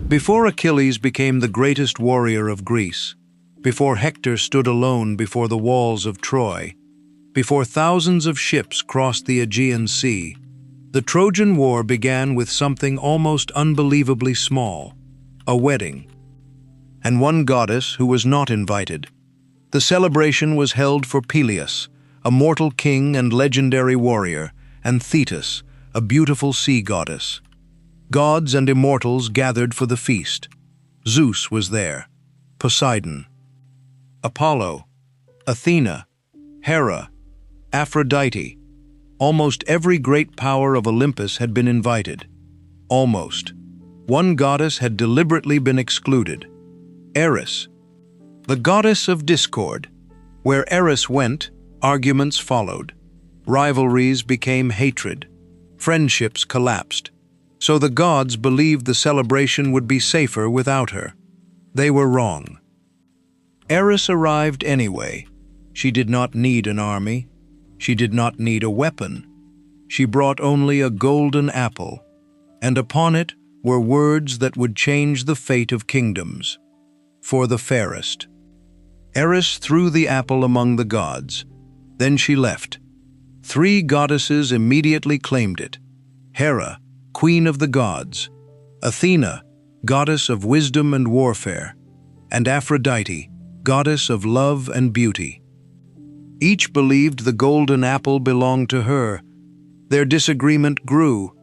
Before Achilles became the greatest warrior of Greece, before Hector stood alone before the walls of Troy, before thousands of ships crossed the Aegean Sea, the Trojan War began with something almost unbelievably small, a wedding. And one goddess who was not invited. The celebration was held for Peleus, a mortal king and legendary warrior, and Thetis, a beautiful sea goddess. Gods and immortals gathered for the feast. Zeus was there, Poseidon, Apollo, Athena, Hera, Aphrodite. Almost every great power of Olympus had been invited. Almost. One goddess had deliberately been excluded. Eris, the goddess of discord. Where Eris went, arguments followed. Rivalries became hatred. Friendships collapsed. So the gods believed the celebration would be safer without her. They were wrong. Eris arrived anyway. She did not need an army. She did not need a weapon. She brought only a golden apple, and upon it were words that would change the fate of kingdoms. For the fairest. Eris threw the apple among the gods. Then she left. 3 goddesses immediately claimed it. Hera, queen of the gods, Athena, goddess of wisdom and warfare, and Aphrodite, goddess of love and beauty. Each believed the golden apple belonged to her. Their disagreement grew.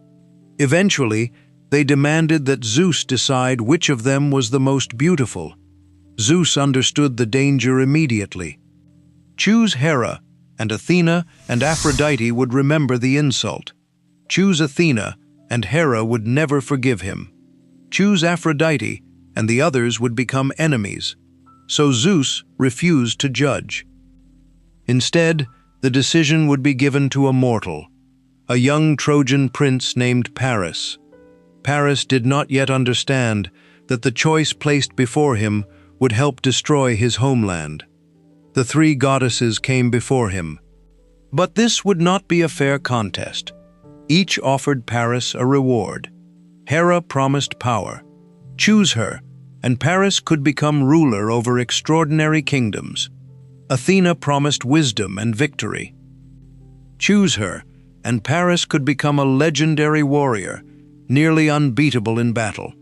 Eventually, they demanded that Zeus decide which of them was the most beautiful. Zeus understood the danger immediately. Choose Hera, and Athena and Aphrodite would remember the insult. Choose Athena, and Hera would never forgive him. Choose Aphrodite, and the others would become enemies. So Zeus refused to judge. Instead, the decision would be given to a mortal, a young Trojan prince named Paris. Paris did not yet understand that the choice placed before him would help destroy his homeland. The 3 goddesses came before him. But this would not be a fair contest. Each offered Paris a reward. Hera promised power. Choose her, and Paris could become ruler over extraordinary kingdoms. Athena promised wisdom and victory. Choose her, and Paris could become a legendary warrior, nearly unbeatable in battle.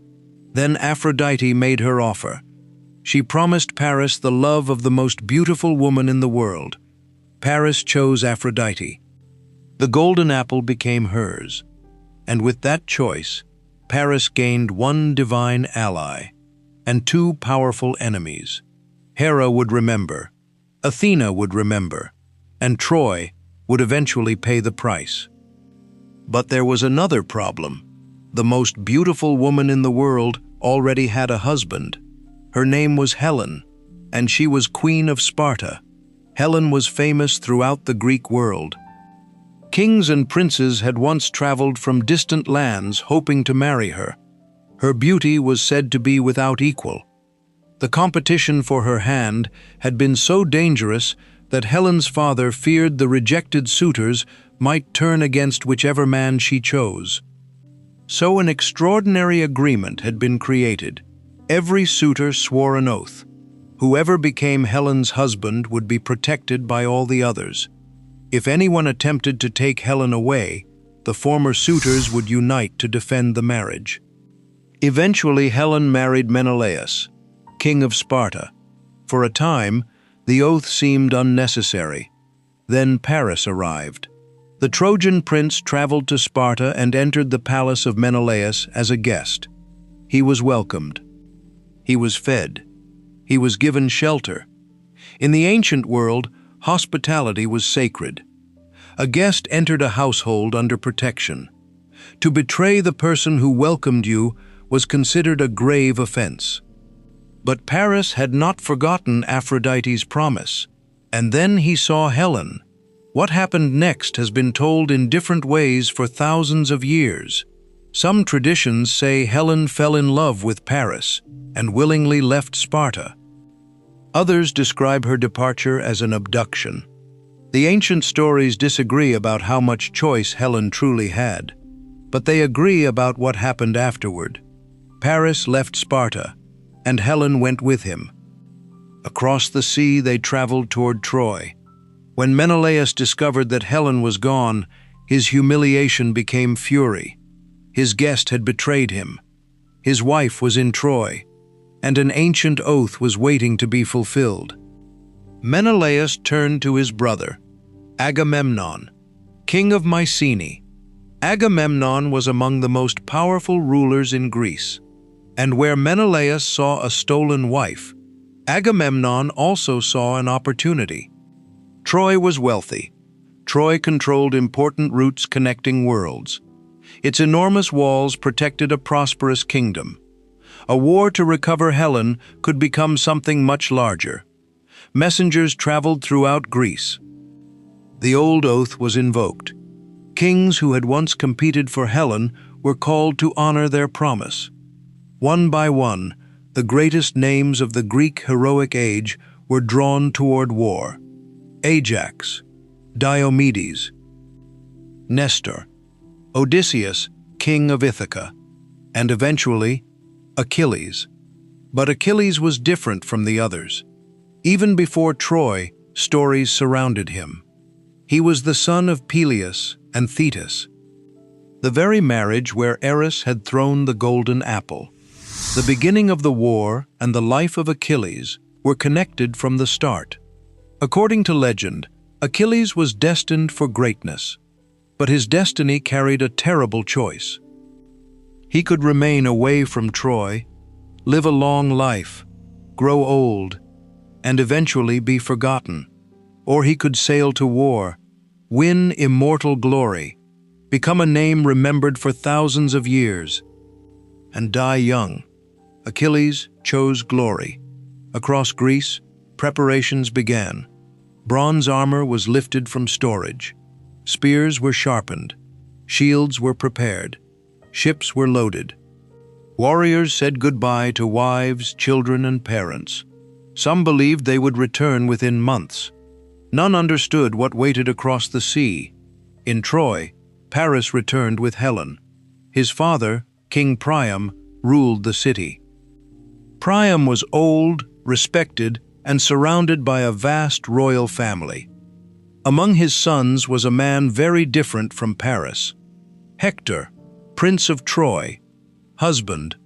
Then Aphrodite made her offer. She promised Paris the love of the most beautiful woman in the world. Paris chose Aphrodite. The golden apple became hers, and with that choice, Paris gained 1 divine ally and 2 powerful enemies. Hera would remember, Athena would remember, and Troy would eventually pay the price. But there was another problem. The most beautiful woman in the world already had a husband. Her name was Helen, and she was Queen of Sparta. Helen was famous throughout the Greek world. Kings and princes had once traveled from distant lands hoping to marry her. Her beauty was said to be without equal. The competition for her hand had been so dangerous that Helen's father feared the rejected suitors might turn against whichever man she chose. So an extraordinary agreement had been created. Every suitor swore an oath. Whoever became Helen's husband would be protected by all the others. If anyone attempted to take Helen away, the former suitors would unite to defend the marriage. Eventually, Helen married Menelaus, king of Sparta. For a time, the oath seemed unnecessary. Then Paris arrived. The Trojan prince traveled to Sparta and entered the palace of Menelaus as a guest. He was welcomed. He was fed. He was given shelter. In the ancient world, hospitality was sacred. A guest entered a household under protection. To betray the person who welcomed you was considered a grave offense. But Paris had not forgotten Aphrodite's promise, and then he saw Helen. What happened next has been told in different ways for thousands of years. Some traditions say Helen fell in love with Paris and willingly left Sparta. Others describe her departure as an abduction. The ancient stories disagree about how much choice Helen truly had, but they agree about what happened afterward. Paris left Sparta, and Helen went with him. Across the sea they traveled toward Troy. When Menelaus discovered that Helen was gone, his humiliation became fury. His guest had betrayed him. His wife was in Troy, and an ancient oath was waiting to be fulfilled. Menelaus turned to his brother, Agamemnon, king of Mycenae. Agamemnon was among the most powerful rulers in Greece, and where Menelaus saw a stolen wife, Agamemnon also saw an opportunity. Troy was wealthy. Troy controlled important routes connecting worlds. Its enormous walls protected a prosperous kingdom. A war to recover Helen could become something much larger. Messengers traveled throughout Greece. The old oath was invoked. Kings who had once competed for Helen were called to honor their promise. One by one, the greatest names of the Greek heroic age were drawn toward war. Ajax, Diomedes, Nestor, Odysseus, king of Ithaca, and eventually Achilles. But Achilles was different from the others. Even before Troy, stories surrounded him. He was the son of Peleus and Thetis, the very marriage where Eris had thrown the golden apple. The beginning of the war and the life of Achilles were connected from the start. According to legend, Achilles was destined for greatness, but his destiny carried a terrible choice. He could remain away from Troy, live a long life, grow old, and eventually be forgotten. Or he could sail to war, win immortal glory, become a name remembered for thousands of years, and die young. Achilles chose glory. Across Greece, preparations began. Bronze armor was lifted from storage. Spears were sharpened. Shields were prepared. Ships were loaded. Warriors said goodbye to wives, children, and parents. Some believed they would return within months. None understood what waited across the sea. In Troy, Paris returned with Helen. His father, King Priam, ruled the city. Priam was old, respected, and surrounded by a vast royal family. Among his sons was a man very different from Paris. Hector, Prince of Troy, husband,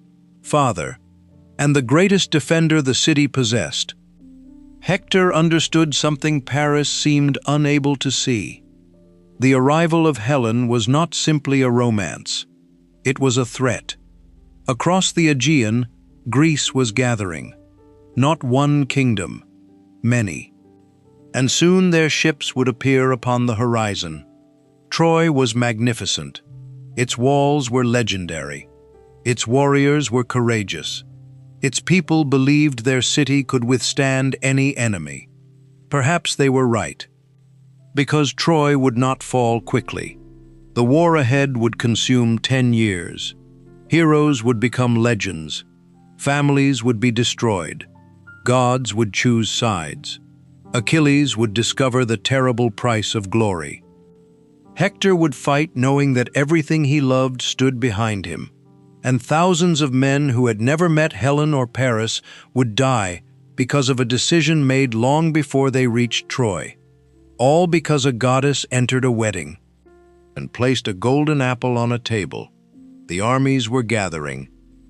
father, and the greatest defender the city possessed. Hector understood something Paris seemed unable to see. The arrival of Helen was not simply a romance. It was a threat. Across the Aegean, Greece was gathering. Not one kingdom, many. And soon their ships would appear upon the horizon. Troy was magnificent. Its walls were legendary. Its warriors were courageous. Its people believed their city could withstand any enemy. Perhaps they were right. Because Troy would not fall quickly. The war ahead would consume 10 years. Heroes would become legends. Families would be destroyed. Gods would choose sides. Achilles would discover the terrible price of glory. Hector would fight knowing that everything he loved stood behind him, and thousands of men who had never met Helen or Paris would die because of a decision made long before they reached Troy. All because a goddess entered a wedding and placed a golden apple on a table. The armies were gathering,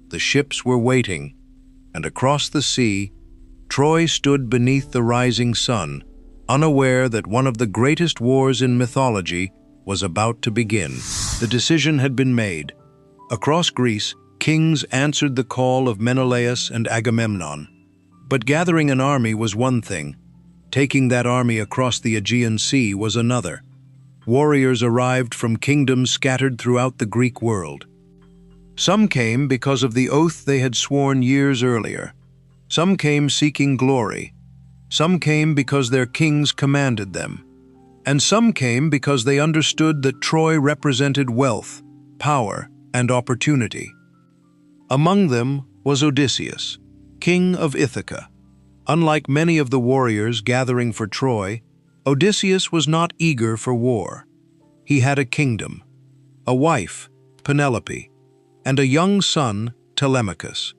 the ships were waiting, and across the sea, Troy stood beneath the rising sun, unaware that one of the greatest wars in mythology was about to begin. The decision had been made. Across Greece, kings answered the call of Menelaus and Agamemnon. But gathering an army was one thing. Taking that army across the Aegean Sea was another. Warriors arrived from kingdoms scattered throughout the Greek world. Some came because of the oath they had sworn years earlier. Some came seeking glory. Some came because their kings commanded them. And some came because they understood that Troy represented wealth, power, and opportunity. Among them was Odysseus, king of Ithaca. Unlike many of the warriors gathering for Troy, Odysseus was not eager for war. He had a kingdom, a wife, Penelope, and a young son, Telemachus.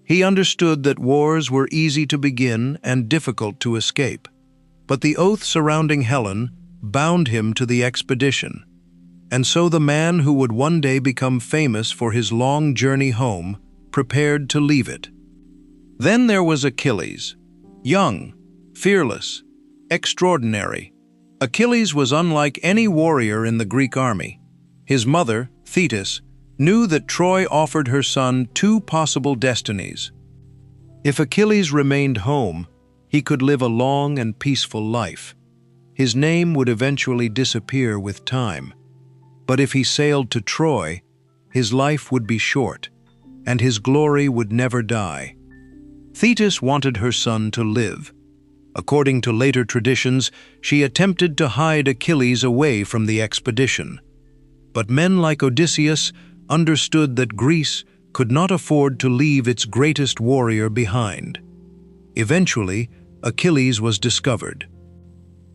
He understood that wars were easy to begin and difficult to escape, but the oath surrounding Helen bound him to the expedition. And so the man who would one day become famous for his long journey home prepared to leave it. Then there was Achilles, young, fearless, extraordinary. Achilles was unlike any warrior in the Greek army. His mother, Thetis, knew that Troy offered her son two possible destinies. If Achilles remained home, he could live a long and peaceful life. His name would eventually disappear with time. But if he sailed to Troy, his life would be short, and his glory would never die. Thetis wanted her son to live. According to later traditions, she attempted to hide Achilles away from the expedition. But men like Odysseus understood that Greece could not afford to leave its greatest warrior behind. Eventually, Achilles was discovered.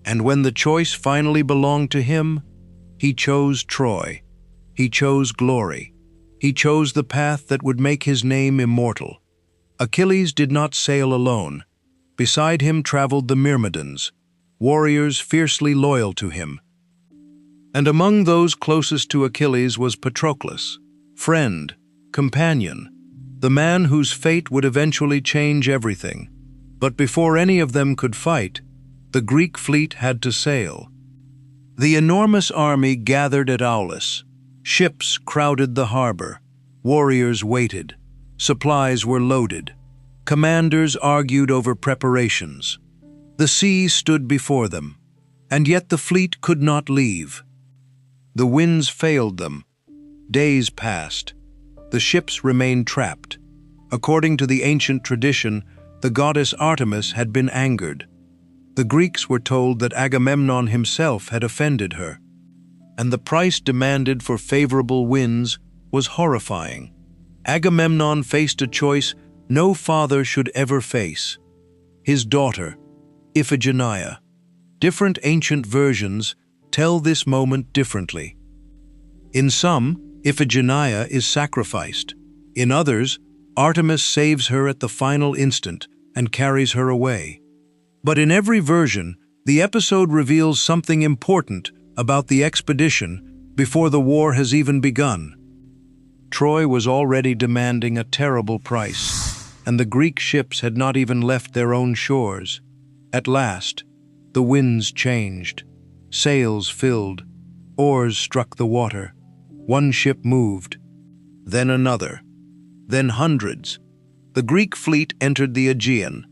And when the choice finally belonged to him, he chose Troy. He chose glory. He chose the path that would make his name immortal. Achilles did not sail alone. Beside him traveled the Myrmidons, warriors fiercely loyal to him. And among those closest to Achilles was Patroclus, friend, companion, the man whose fate would eventually change everything. But before any of them could fight, the Greek fleet had to sail. The enormous army gathered at Aulis. Ships crowded the harbor. Warriors waited. Supplies were loaded. Commanders argued over preparations. The sea stood before them, and yet the fleet could not leave. The winds failed them. Days passed. The ships remained trapped. According to the ancient tradition, the goddess Artemis had been angered. The Greeks were told that Agamemnon himself had offended her, and the price demanded for favorable winds was horrifying. Agamemnon faced a choice no father should ever face. His daughter, Iphigenia. Different ancient versions tell this moment differently. In some, Iphigenia is sacrificed. In others, Artemis saves her at the final instant and carries her away. But in every version, the episode reveals something important about the expedition before the war has even begun. Troy was already demanding a terrible price, and the Greek ships had not even left their own shores. At last, the winds changed. Sails filled. Oars struck the water. One ship moved. Then another. Then hundreds. The Greek fleet entered the Aegean.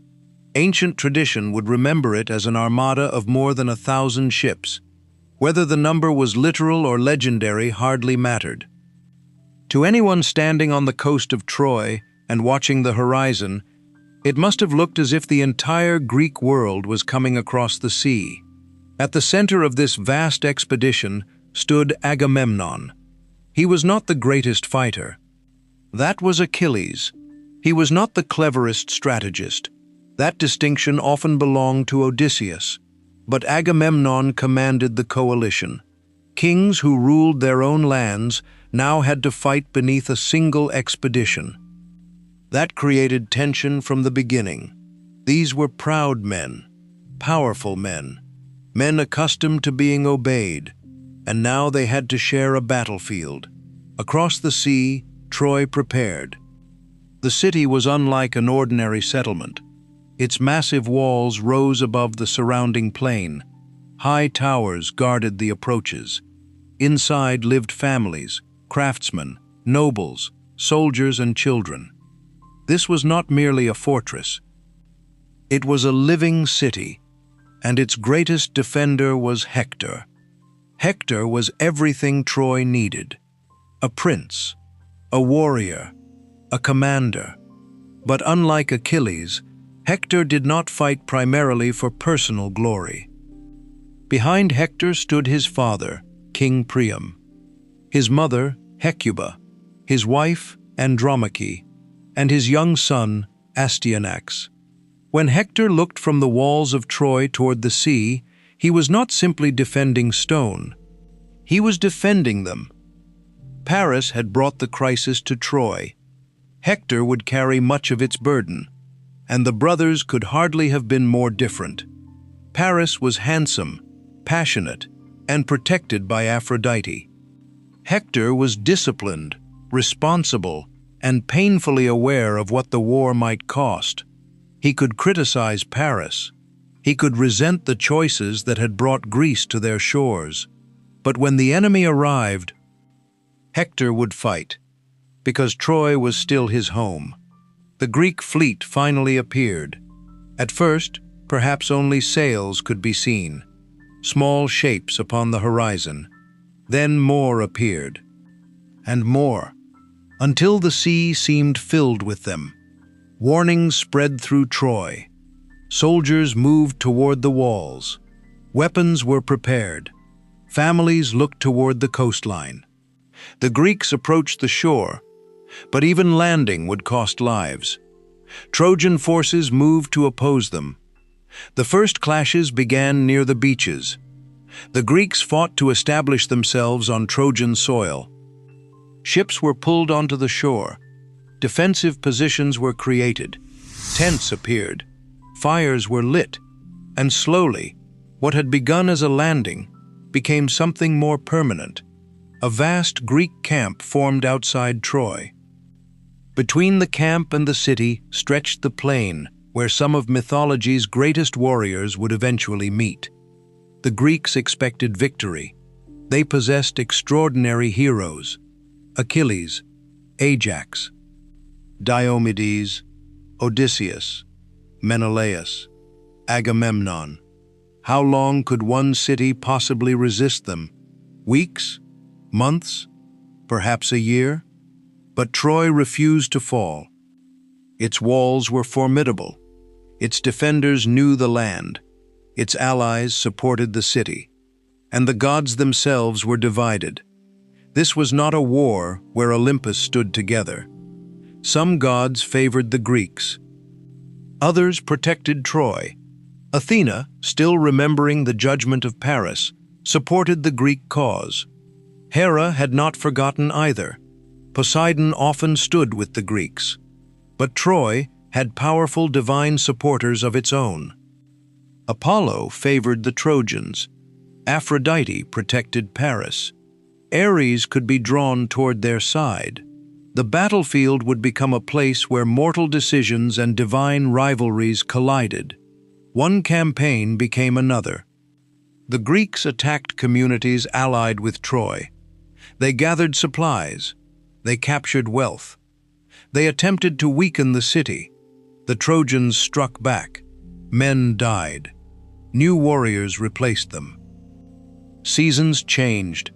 Ancient tradition would remember it as an armada of more than 1,000 ships. Whether the number was literal or legendary hardly mattered. To anyone standing on the coast of Troy and watching the horizon, it must have looked as if the entire Greek world was coming across the sea. At the center of this vast expedition stood Agamemnon. He was not the greatest fighter. That was Achilles. He was not the cleverest strategist. That distinction often belonged to Odysseus. But Agamemnon commanded the coalition. Kings who ruled their own lands now had to fight beneath a single expedition. That created tension from the beginning. These were proud men, powerful men, men accustomed to being obeyed, and now they had to share a battlefield. Across the sea, Troy prepared. The city was unlike an ordinary settlement. Its massive walls rose above the surrounding plain. High towers guarded the approaches. Inside lived families, craftsmen, nobles, soldiers, and children. This was not merely a fortress. It was a living city, and its greatest defender was Hector. Hector was everything Troy needed. A prince, a warrior, a commander. But unlike Achilles, Hector did not fight primarily for personal glory. Behind Hector stood his father, King Priam, his mother, Hecuba, his wife, Andromache, and his young son, Astyanax. When Hector looked from the walls of Troy toward the sea, he was not simply defending stone. He was defending them. Paris had brought the crisis to Troy. Hector would carry much of its burden, and the brothers could hardly have been more different. Paris was handsome, passionate, and protected by Aphrodite. Hector was disciplined, responsible, and painfully aware of what the war might cost. He could criticize Paris. He could resent the choices that had brought Greece to their shores. But when the enemy arrived, Hector would fight, because Troy was still his home. The Greek fleet finally appeared. At first, perhaps only sails could be seen, small shapes upon the horizon. Then more appeared, and more, until the sea seemed filled with them. Warnings spread through Troy. Soldiers moved toward the walls. Weapons were prepared. Families looked toward the coastline. The Greeks approached the shore, but even landing would cost lives. Trojan forces moved to oppose them. The first clashes began near the beaches. The Greeks fought to establish themselves on Trojan soil. Ships were pulled onto the shore. Defensive positions were created. Tents appeared. Fires were lit. And slowly, what had begun as a landing became something more permanent. A vast Greek camp formed outside Troy. Between the camp and the city stretched the plain where some of mythology's greatest warriors would eventually meet. The Greeks expected victory. They possessed extraordinary heroes: Achilles, Ajax, Diomedes, Odysseus, Menelaus, Agamemnon. How long could one city possibly resist them? Weeks? Months? Perhaps a year? But Troy refused to fall. Its walls were formidable. Its defenders knew the land. Its allies supported the city. And the gods themselves were divided. This was not a war where Olympus stood together. Some gods favored the Greeks. Others protected Troy. Athena, still remembering the judgment of Paris, supported the Greek cause. Hera had not forgotten either. Poseidon often stood with the Greeks. But Troy had powerful divine supporters of its own. Apollo favored the Trojans. Aphrodite protected Paris. Ares could be drawn toward their side. The battlefield would become a place where mortal decisions and divine rivalries collided. One campaign became another. The Greeks attacked communities allied with Troy. They gathered supplies. They captured wealth. They attempted to weaken the city. The Trojans struck back. Men died. New warriors replaced them. Seasons changed,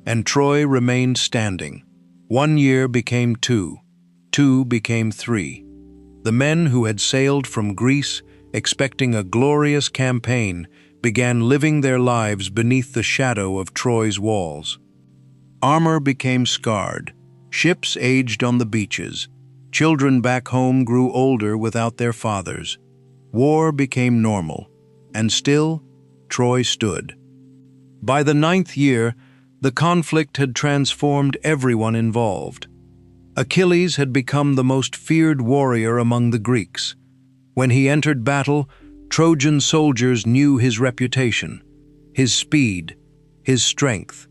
and Troy remained standing. 1 year became 2. 2 became 3. The men who had sailed from Greece, expecting a glorious campaign, began living their lives beneath the shadow of Troy's walls. Armor became scarred. Ships aged on the beaches. Children back home grew older without their fathers. War became normal, and still, Troy stood. By the 9th year, the conflict had transformed everyone involved. Achilles had become the most feared warrior among the Greeks. When he entered battle, Trojan soldiers knew his reputation, his speed, his strength,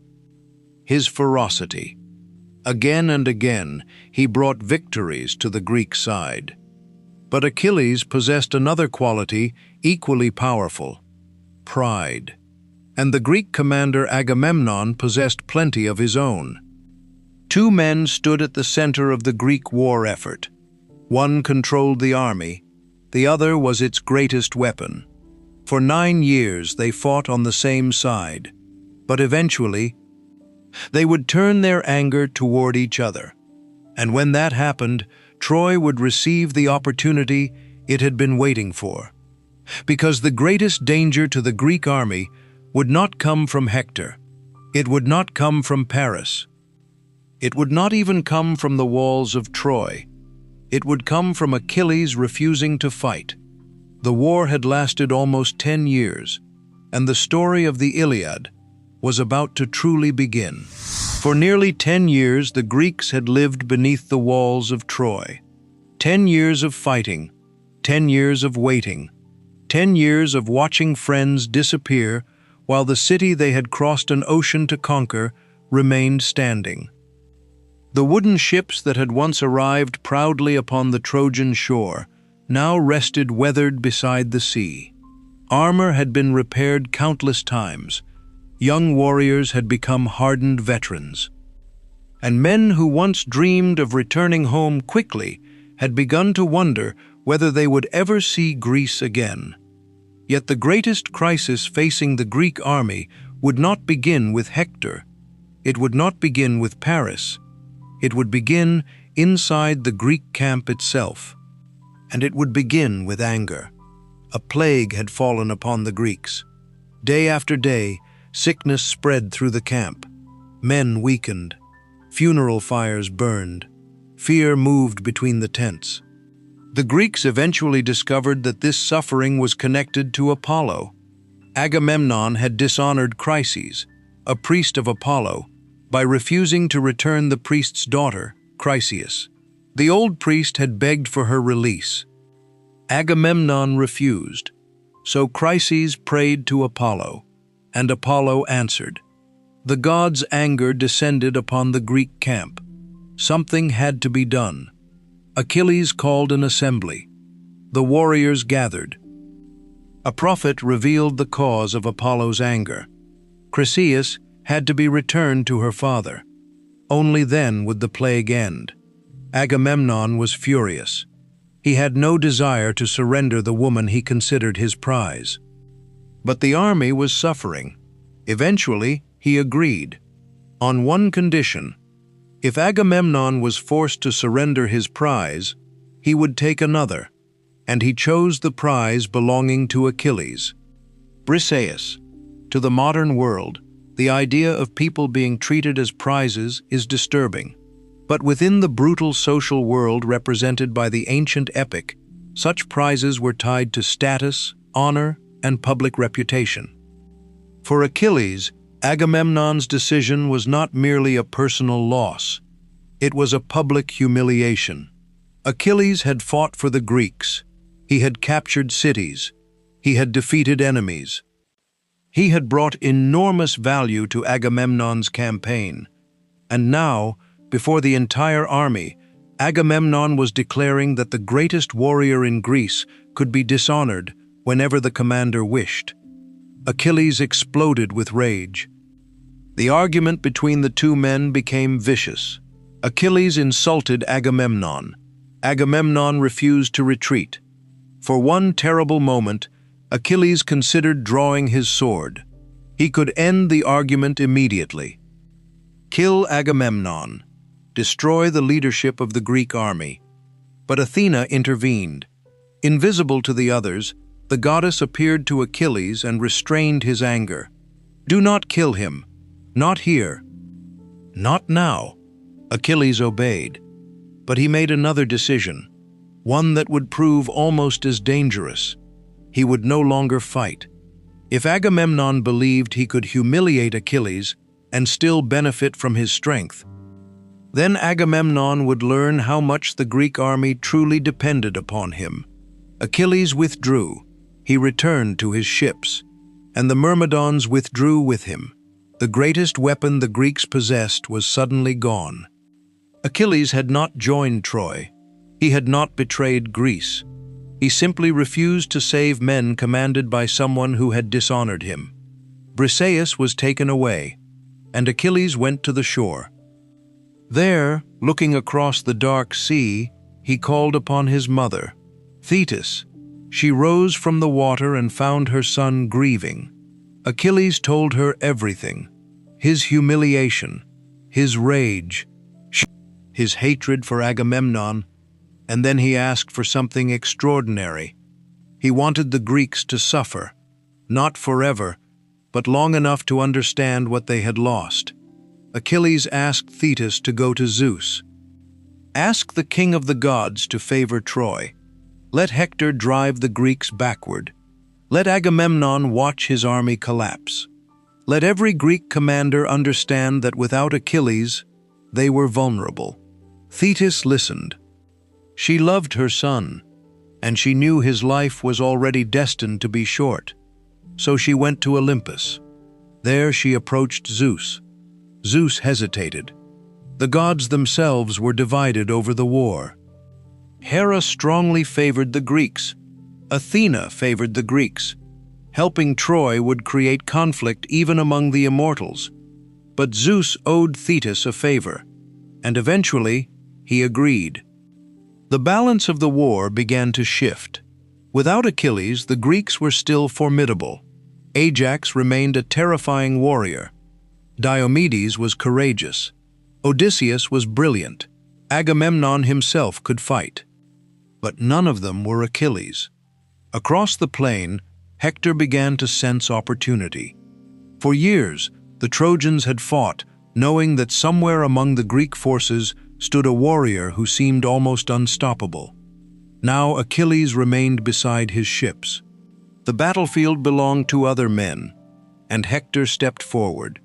his ferocity. Again and again, he brought victories to the Greek side. But Achilles possessed another quality equally powerful: pride. And the Greek commander Agamemnon possessed plenty of his own. 2 men stood at the center of the Greek war effort. One controlled the army, the other was its greatest weapon. For 9 years they fought on the same side, but eventually they would turn their anger toward each other. And when that happened, Troy would receive the opportunity it had been waiting for. Because the greatest danger to the Greek army would not come from Hector. It would not come from Paris. It would not even come from the walls of Troy. It would come from Achilles refusing to fight. The war had lasted almost 10 years, and the story of the Iliad was about to truly begin. For nearly 10 years, the Greeks had lived beneath the walls of Troy. 10 years of fighting, 10 years of waiting, 10 years of watching friends disappear while the city they had crossed an ocean to conquer remained standing. The wooden ships that had once arrived proudly upon the Trojan shore now rested weathered beside the sea. Armor had been repaired countless times. Young warriors had become hardened veterans. And men who once dreamed of returning home quickly had begun to wonder whether they would ever see Greece again. Yet the greatest crisis facing the Greek army would not begin with Hector. It would not begin with Paris. It would begin inside the Greek camp itself. And it would begin with anger. A plague had fallen upon the Greeks. Day after day, sickness spread through the camp. Men weakened. Funeral fires burned. Fear moved between the tents. The Greeks eventually discovered that this suffering was connected to Apollo. Agamemnon had dishonored Chryses, a priest of Apollo, by refusing to return the priest's daughter, Chryseis. The old priest had begged for her release. Agamemnon refused, so Chryses prayed to Apollo, and Apollo answered. The god's anger descended upon the Greek camp. Something had to be done. Achilles called an assembly. The warriors gathered. A prophet revealed the cause of Apollo's anger. Chryseis had to be returned to her father. Only then would the plague end. Agamemnon was furious. He had no desire to surrender the woman he considered his prize. But the army was suffering. Eventually, he agreed. On one condition. If Agamemnon was forced to surrender his prize, he would take another, and he chose the prize belonging to Achilles. Briseis. To the modern world, the idea of people being treated as prizes is disturbing. But within the brutal social world represented by the ancient epic, such prizes were tied to status, honor, and public reputation. For Achilles, Agamemnon's decision was not merely a personal loss. It was a public humiliation. Achilles had fought for the Greeks. He had captured cities. He had defeated enemies. He had brought enormous value to Agamemnon's campaign. And now, before the entire army, Agamemnon was declaring that the greatest warrior in Greece could be dishonored whenever the commander wished. Achilles exploded with rage. The argument between the two men became vicious. Achilles insulted Agamemnon. Agamemnon refused to retreat. For one terrible moment, Achilles considered drawing his sword. He could end the argument immediately. Kill Agamemnon. Destroy the leadership of the Greek army. But Athena intervened. Invisible to the others, the goddess appeared to Achilles and restrained his anger. Do not kill him. Not here. Not now. Achilles obeyed. But he made another decision, one that would prove almost as dangerous. He would no longer fight. If Agamemnon believed he could humiliate Achilles and still benefit from his strength, then Agamemnon would learn how much the Greek army truly depended upon him. Achilles withdrew. He returned to his ships, and the Myrmidons withdrew with him. The greatest weapon the Greeks possessed was suddenly gone. Achilles had not joined Troy. He had not betrayed Greece. He simply refused to save men commanded by someone who had dishonored him. Briseis was taken away, and Achilles went to the shore. There, looking across the dark sea, he called upon his mother, Thetis. She rose from the water and found her son grieving. Achilles told her everything, his humiliation, his rage, his hatred for Agamemnon, and then he asked for something extraordinary. He wanted the Greeks to suffer, not forever, but long enough to understand what they had lost. Achilles asked Thetis to go to Zeus. Ask the king of the gods to favor Troy. Let Hector drive the Greeks backward. Let Agamemnon watch his army collapse. Let every Greek commander understand that without Achilles, they were vulnerable. Thetis listened. She loved her son, and she knew his life was already destined to be short. So she went to Olympus. There she approached Zeus. Zeus hesitated. The gods themselves were divided over the war. Hera strongly favored the Greeks. Athena favored the Greeks. Helping Troy would create conflict even among the immortals. But Zeus owed Thetis a favor, and eventually he agreed. The balance of the war began to shift. Without Achilles, the Greeks were still formidable. Ajax remained a terrifying warrior. Diomedes was courageous. Odysseus was brilliant. Agamemnon himself could fight. But none of them were Achilles. Across the plain, Hector began to sense opportunity. For years, the Trojans had fought, knowing that somewhere among the Greek forces stood a warrior who seemed almost unstoppable. Now Achilles remained beside his ships. The battlefield belonged to other men, and Hector stepped forward.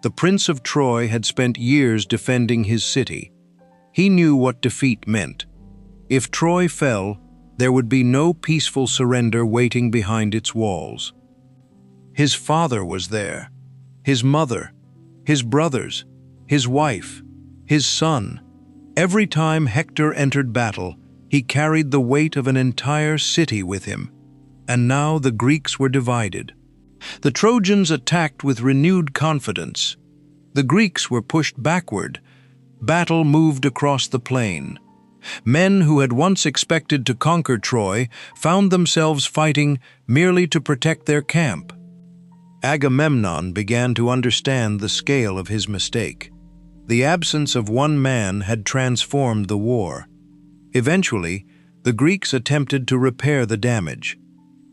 The Prince of Troy had spent years defending his city. He knew what defeat meant. If Troy fell, there would be no peaceful surrender waiting behind its walls. His father was there, his mother, his brothers, his wife, his son. Every time Hector entered battle, he carried the weight of an entire city with him. And now the Greeks were divided. The Trojans attacked with renewed confidence. The Greeks were pushed backward. Battle moved across the plain. Men who had once expected to conquer Troy found themselves fighting merely to protect their camp. Agamemnon began to understand the scale of his mistake. The absence of one man had transformed the war. Eventually, the Greeks attempted to repair the damage.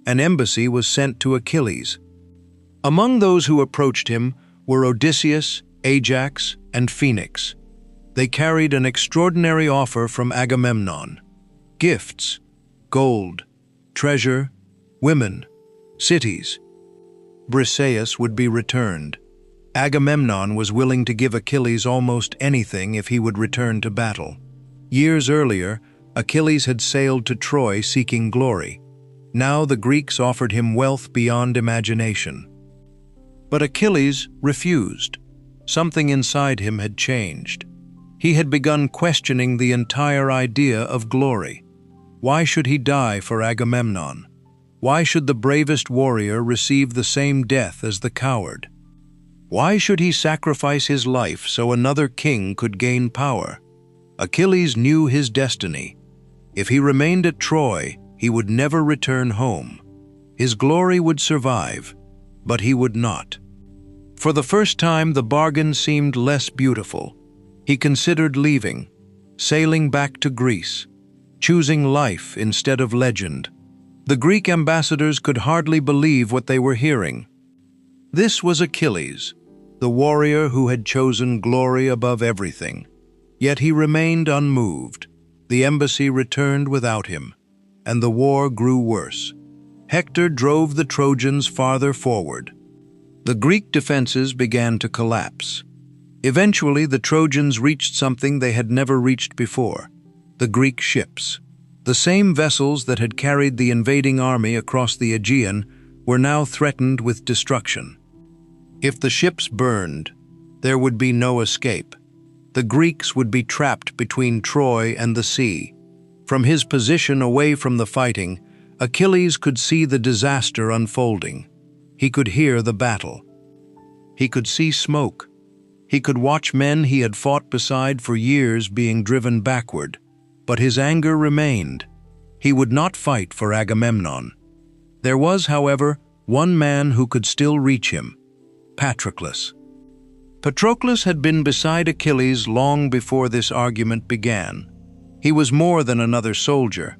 An embassy was sent to Achilles. Among those who approached him were Odysseus, Ajax, and Phoenix. They carried an extraordinary offer from Agamemnon: gifts, gold, treasure, women, cities. Briseis would be returned. Agamemnon was willing to give Achilles almost anything if he would return to battle. Years earlier, Achilles had sailed to Troy seeking glory. Now the Greeks offered him wealth beyond imagination. But Achilles refused. Something inside him had changed. He had begun questioning the entire idea of glory. Why should he die for Agamemnon? Why should the bravest warrior receive the same death as the coward? Why should he sacrifice his life so another king could gain power? Achilles knew his destiny. If he remained at Troy, he would never return home. His glory would survive, but he would not. For the first time, the bargain seemed less beautiful. He considered leaving, sailing back to Greece, choosing life instead of legend. The Greek ambassadors could hardly believe what they were hearing. This was Achilles, the warrior who had chosen glory above everything. Yet he remained unmoved. The embassy returned without him, and the war grew worse. Hector drove the Trojans farther forward. The Greek defenses began to collapse. Eventually, the Trojans reached something they had never reached before: the Greek ships. The same vessels that had carried the invading army across the Aegean were now threatened with destruction. If the ships burned, there would be no escape. The Greeks would be trapped between Troy and the sea. From his position away from the fighting, Achilles could see the disaster unfolding. He could hear the battle. He could see smoke. He could watch men he had fought beside for years being driven backward. But his anger remained. He would not fight for Agamemnon. There was, however, one man who could still reach him: Patroclus. Patroclus had been beside Achilles long before this argument began. He was more than another soldier.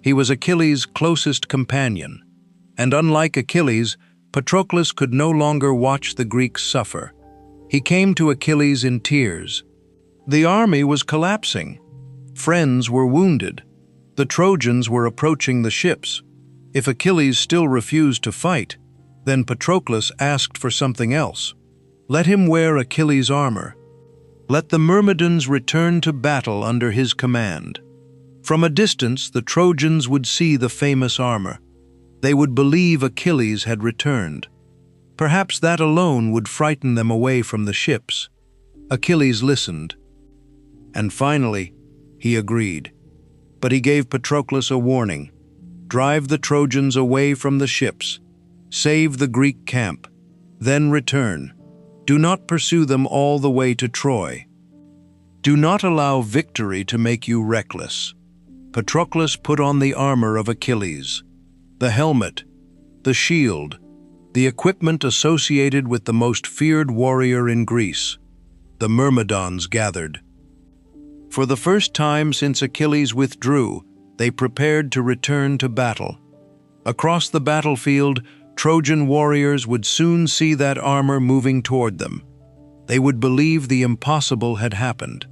He was Achilles' closest companion. And unlike Achilles, Patroclus could no longer watch the Greeks suffer. He came to Achilles in tears. The army was collapsing. Friends were wounded. The Trojans were approaching the ships. If Achilles still refused to fight, then Patroclus asked for something else. Let him wear Achilles' armor. Let the Myrmidons return to battle under his command. From a distance, the Trojans would see the famous armor. They would believe Achilles had returned. Perhaps that alone would frighten them away from the ships. Achilles listened. And finally, he agreed. But he gave Patroclus a warning. Drive the Trojans away from the ships. Save the Greek camp. Then return. Do not pursue them all the way to Troy. Do not allow victory to make you reckless. Patroclus put on the armor of Achilles, the helmet, the shield, the equipment associated with the most feared warrior in Greece. The Myrmidons gathered. For the first time since Achilles withdrew, they prepared to return to battle. Across the battlefield, Trojan warriors would soon see that armor moving toward them. They would believe the impossible had happened.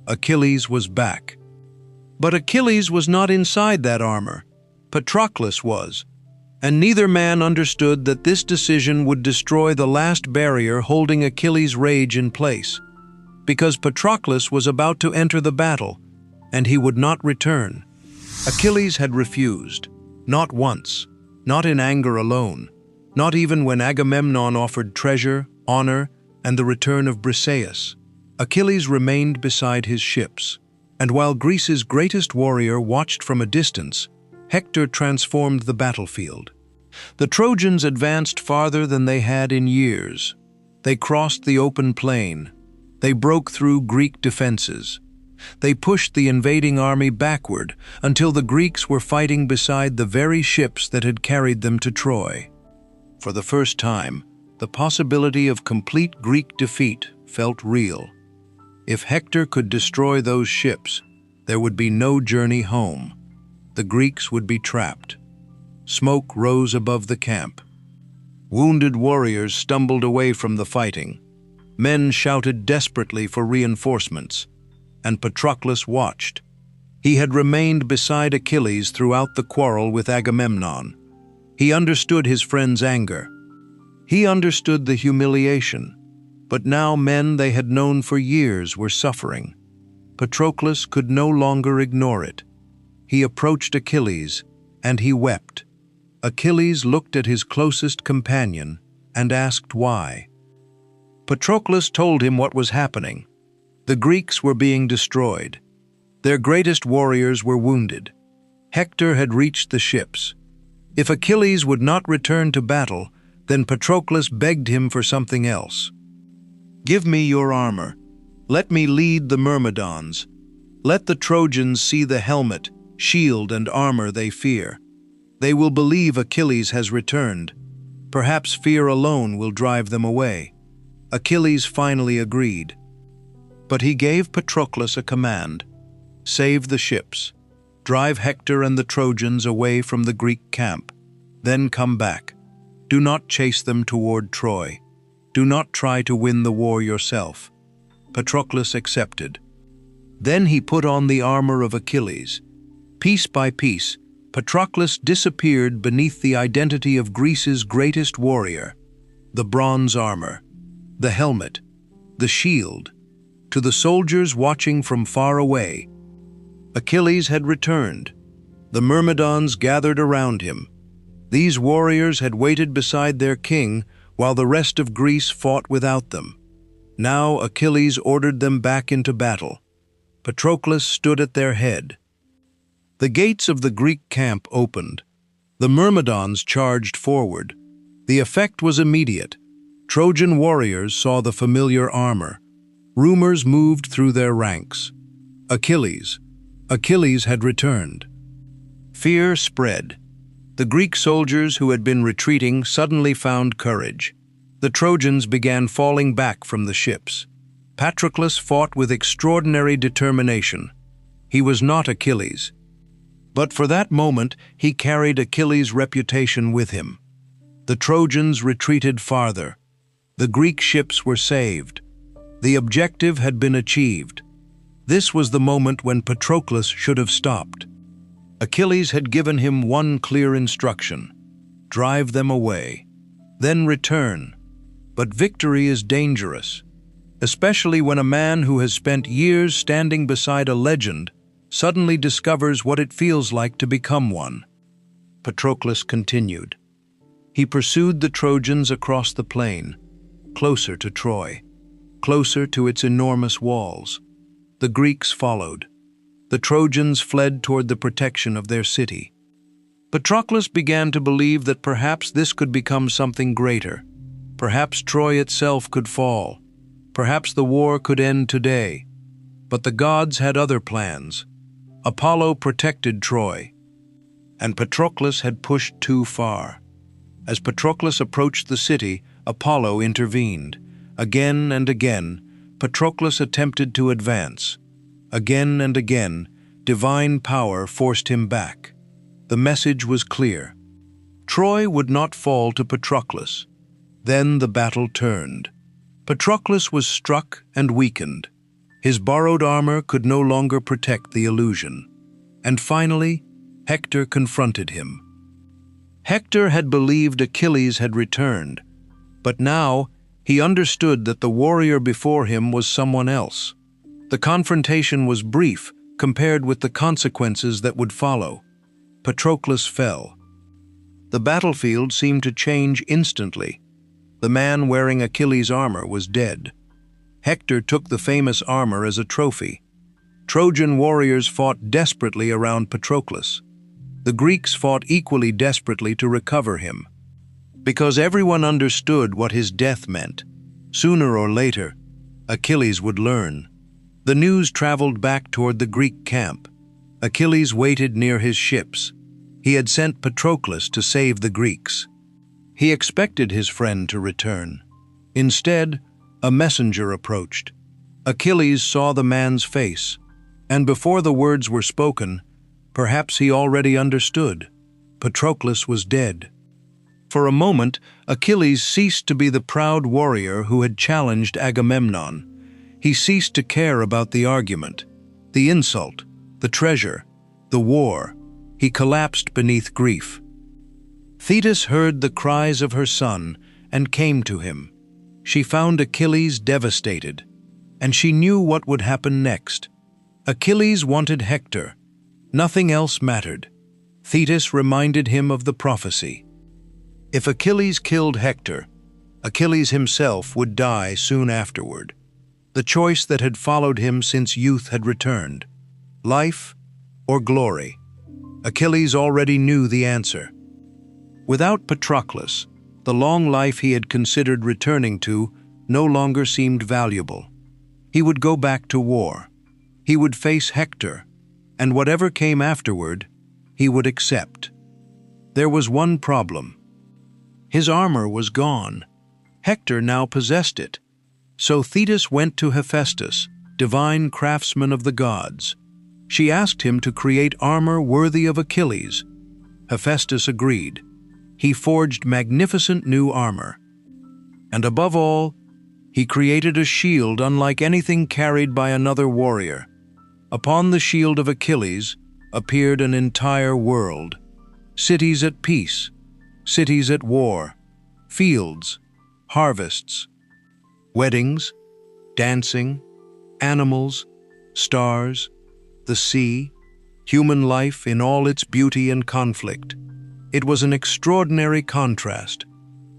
Achilles was back. But Achilles was not inside that armor. Patroclus was. And neither man understood that this decision would destroy the last barrier holding Achilles' rage in place. Because Patroclus was about to enter the battle, and he would not return. Achilles had refused. Not once. Not in anger alone. Not even when Agamemnon offered treasure, honor, and the return of Briseis. Achilles remained beside his ships. And while Greece's greatest warrior watched from a distance, Hector transformed the battlefield. The Trojans advanced farther than they had in years. They crossed the open plain. They broke through Greek defenses. They pushed the invading army backward until the Greeks were fighting beside the very ships that had carried them to Troy. For the first time, the possibility of complete Greek defeat felt real. If Hector could destroy those ships, there would be no journey home. The Greeks would be trapped. Smoke rose above the camp. Wounded warriors stumbled away from the fighting. Men shouted desperately for reinforcements, and Patroclus watched. He had remained beside Achilles throughout the quarrel with Agamemnon. He understood his friend's anger. He understood the humiliation. But now men they had known for years were suffering. Patroclus could no longer ignore it. He approached Achilles, and he wept. Achilles looked at his closest companion and asked why. Patroclus told him what was happening. The Greeks were being destroyed. Their greatest warriors were wounded. Hector had reached the ships. If Achilles would not return to battle, then Patroclus begged him for something else. Give me your armor. Let me lead the Myrmidons. Let the Trojans see the helmet, shield, and armor they fear. They will believe Achilles has returned. Perhaps fear alone will drive them away. Achilles finally agreed. But he gave Patroclus a command. Save the ships. Drive Hector and the Trojans away from the Greek camp. Then come back. Do not chase them toward Troy. Do not try to win the war yourself. Patroclus accepted. Then he put on the armor of Achilles. Piece by piece, Patroclus disappeared beneath the identity of Greece's greatest warrior. The bronze armor, the helmet, the shield. To the soldiers watching from far away, Achilles had returned. The Myrmidons gathered around him. These warriors had waited beside their king while the rest of Greece fought without them. Now Achilles ordered them back into battle. Patroclus stood at their head. The gates of the Greek camp opened. The Myrmidons charged forward. The effect was immediate. Trojan warriors saw the familiar armor. Rumors moved through their ranks. Achilles had returned. Fear spread. The Greek soldiers who had been retreating suddenly found courage. The Trojans began falling back from the ships. Patroclus fought with extraordinary determination. He was not Achilles. But for that moment, he carried Achilles' reputation with him. The Trojans retreated farther. The Greek ships were saved. The objective had been achieved. This was the moment when Patroclus should have stopped. Achilles had given him one clear instruction: drive them away, then return. But victory is dangerous, especially when a man who has spent years standing beside a legend suddenly discovers what it feels like to become one. Patroclus continued. He pursued the Trojans across the plain, closer to Troy, closer to its enormous walls. The Greeks followed. The Trojans fled toward the protection of their city. Patroclus began to believe that perhaps this could become something greater. Perhaps Troy itself could fall. Perhaps the war could end today. But the gods had other plans. Apollo protected Troy, and Patroclus had pushed too far. As Patroclus approached the city, Apollo intervened. Again and again, Patroclus attempted to advance. Again and again, divine power forced him back. The message was clear. Troy would not fall to Patroclus. Then the battle turned. Patroclus was struck and weakened. His borrowed armor could no longer protect the illusion. And finally, Hector confronted him. Hector had believed Achilles had returned, but now he understood that the warrior before him was someone else. The confrontation was brief compared with the consequences that would follow. Patroclus fell. The battlefield seemed to change instantly. The man wearing Achilles' armor was dead. Hector took the famous armor as a trophy. Trojan warriors fought desperately around Patroclus. The Greeks fought equally desperately to recover him. Because everyone understood what his death meant, sooner or later, Achilles would learn. The news traveled back toward the Greek camp. Achilles waited near his ships. He had sent Patroclus to save the Greeks. He expected his friend to return. Instead, a messenger approached. Achilles saw the man's face, and before the words were spoken, perhaps he already understood. Patroclus was dead. For a moment, Achilles ceased to be the proud warrior who had challenged Agamemnon. He ceased to care about the argument, the insult, the treasure, the war. He collapsed beneath grief. Thetis heard the cries of her son and came to him. She found Achilles devastated, and she knew what would happen next. Achilles wanted Hector. Nothing else mattered. Thetis reminded him of the prophecy. If Achilles killed Hector, Achilles himself would die soon afterward. The choice that had followed him since youth had returned. Life or glory? Achilles already knew the answer. Without Patroclus, the long life he had considered returning to no longer seemed valuable. He would go back to war. He would face Hector, and whatever came afterward, he would accept. There was one problem. His armor was gone. Hector now possessed it. So Thetis went to Hephaestus, divine craftsman of the gods. She asked him to create armor worthy of Achilles. Hephaestus agreed. He forged magnificent new armor. And above all, he created a shield unlike anything carried by another warrior. Upon the shield of Achilles appeared an entire world. Cities at peace, cities at war, fields, harvests, weddings, dancing, animals, stars, the sea, human life in all its beauty and conflict. It was an extraordinary contrast.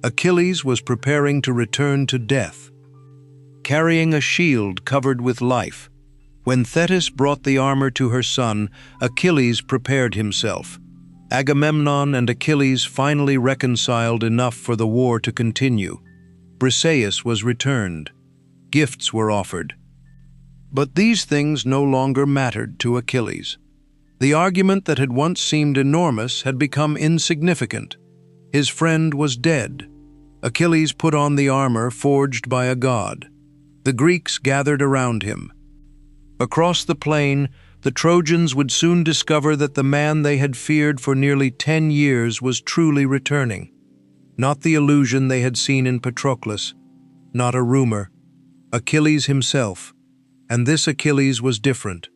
Achilles was preparing to return to death, carrying a shield covered with life. When Thetis brought the armor to her son, Achilles prepared himself. Agamemnon and Achilles finally reconciled enough for the war to continue. Briseis was returned. Gifts were offered. But these things no longer mattered to Achilles. The argument that had once seemed enormous had become insignificant. His friend was dead. Achilles put on the armor forged by a god. The Greeks gathered around him. Across the plain, the Trojans would soon discover that the man they had feared for nearly 10 years was truly returning. Not the illusion they had seen in Patroclus, not a rumor. Achilles himself. And this Achilles was different.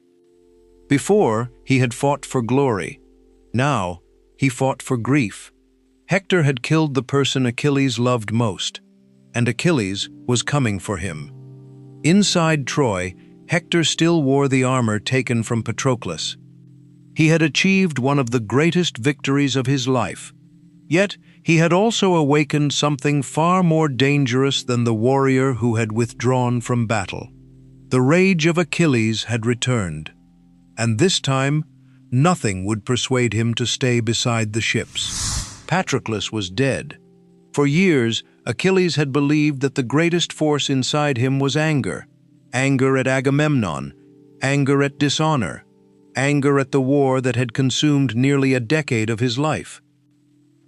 Before, he had fought for glory. Now, he fought for grief. Hector had killed the person Achilles loved most, and Achilles was coming for him. Inside Troy, Hector still wore the armor taken from Patroclus. He had achieved one of the greatest victories of his life. Yet he had also awakened something far more dangerous than the warrior who had withdrawn from battle. The rage of Achilles had returned, and this time nothing would persuade him to stay beside the ships. Patroclus was dead. For years, Achilles had believed that the greatest force inside him was anger. Anger at Agamemnon, anger at dishonor, anger at the war that had consumed nearly a decade of his life.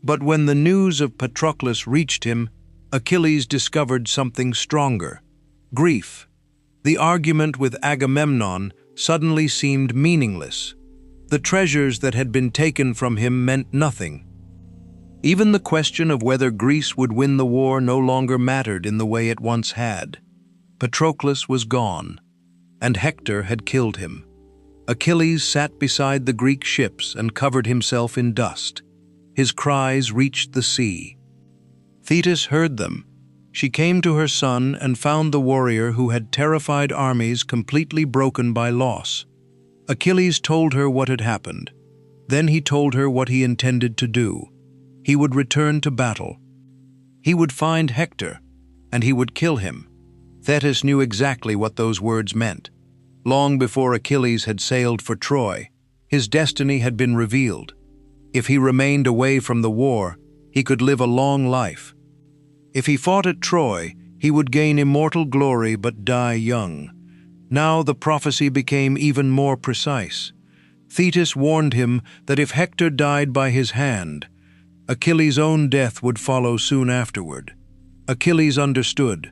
But when the news of Patroclus reached him, Achilles discovered something stronger: grief. The argument with Agamemnon suddenly seemed meaningless. The treasures that had been taken from him meant nothing. Even the question of whether Greece would win the war no longer mattered in the way it once had. Patroclus was gone, and Hector had killed him. Achilles sat beside the Greek ships and covered himself in dust. His cries reached the sea. Thetis heard them. She came to her son and found the warrior who had terrified armies completely broken by loss. Achilles told her what had happened. Then he told her what he intended to do. He would return to battle. He would find Hector, and he would kill him. Thetis knew exactly what those words meant. Long before Achilles had sailed for Troy, his destiny had been revealed. If he remained away from the war, he could live a long life. If he fought at Troy, he would gain immortal glory but die young. Now the prophecy became even more precise. Thetis warned him that if Hector died by his hand, Achilles' own death would follow soon afterward. Achilles understood,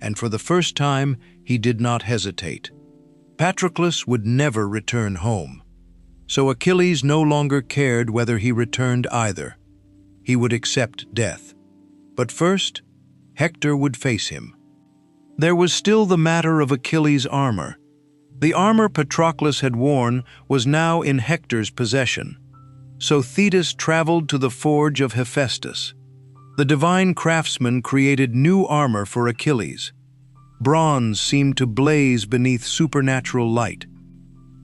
and for the first time he did not hesitate. Patroclus would never return home, so Achilles no longer cared whether he returned either. He would accept death. But first, Hector would face him. There was still the matter of Achilles' armor. The armor Patroclus had worn was now in Hector's possession. So Thetis traveled to the forge of Hephaestus. The divine craftsman created new armor for Achilles. Bronze seemed to blaze beneath supernatural light.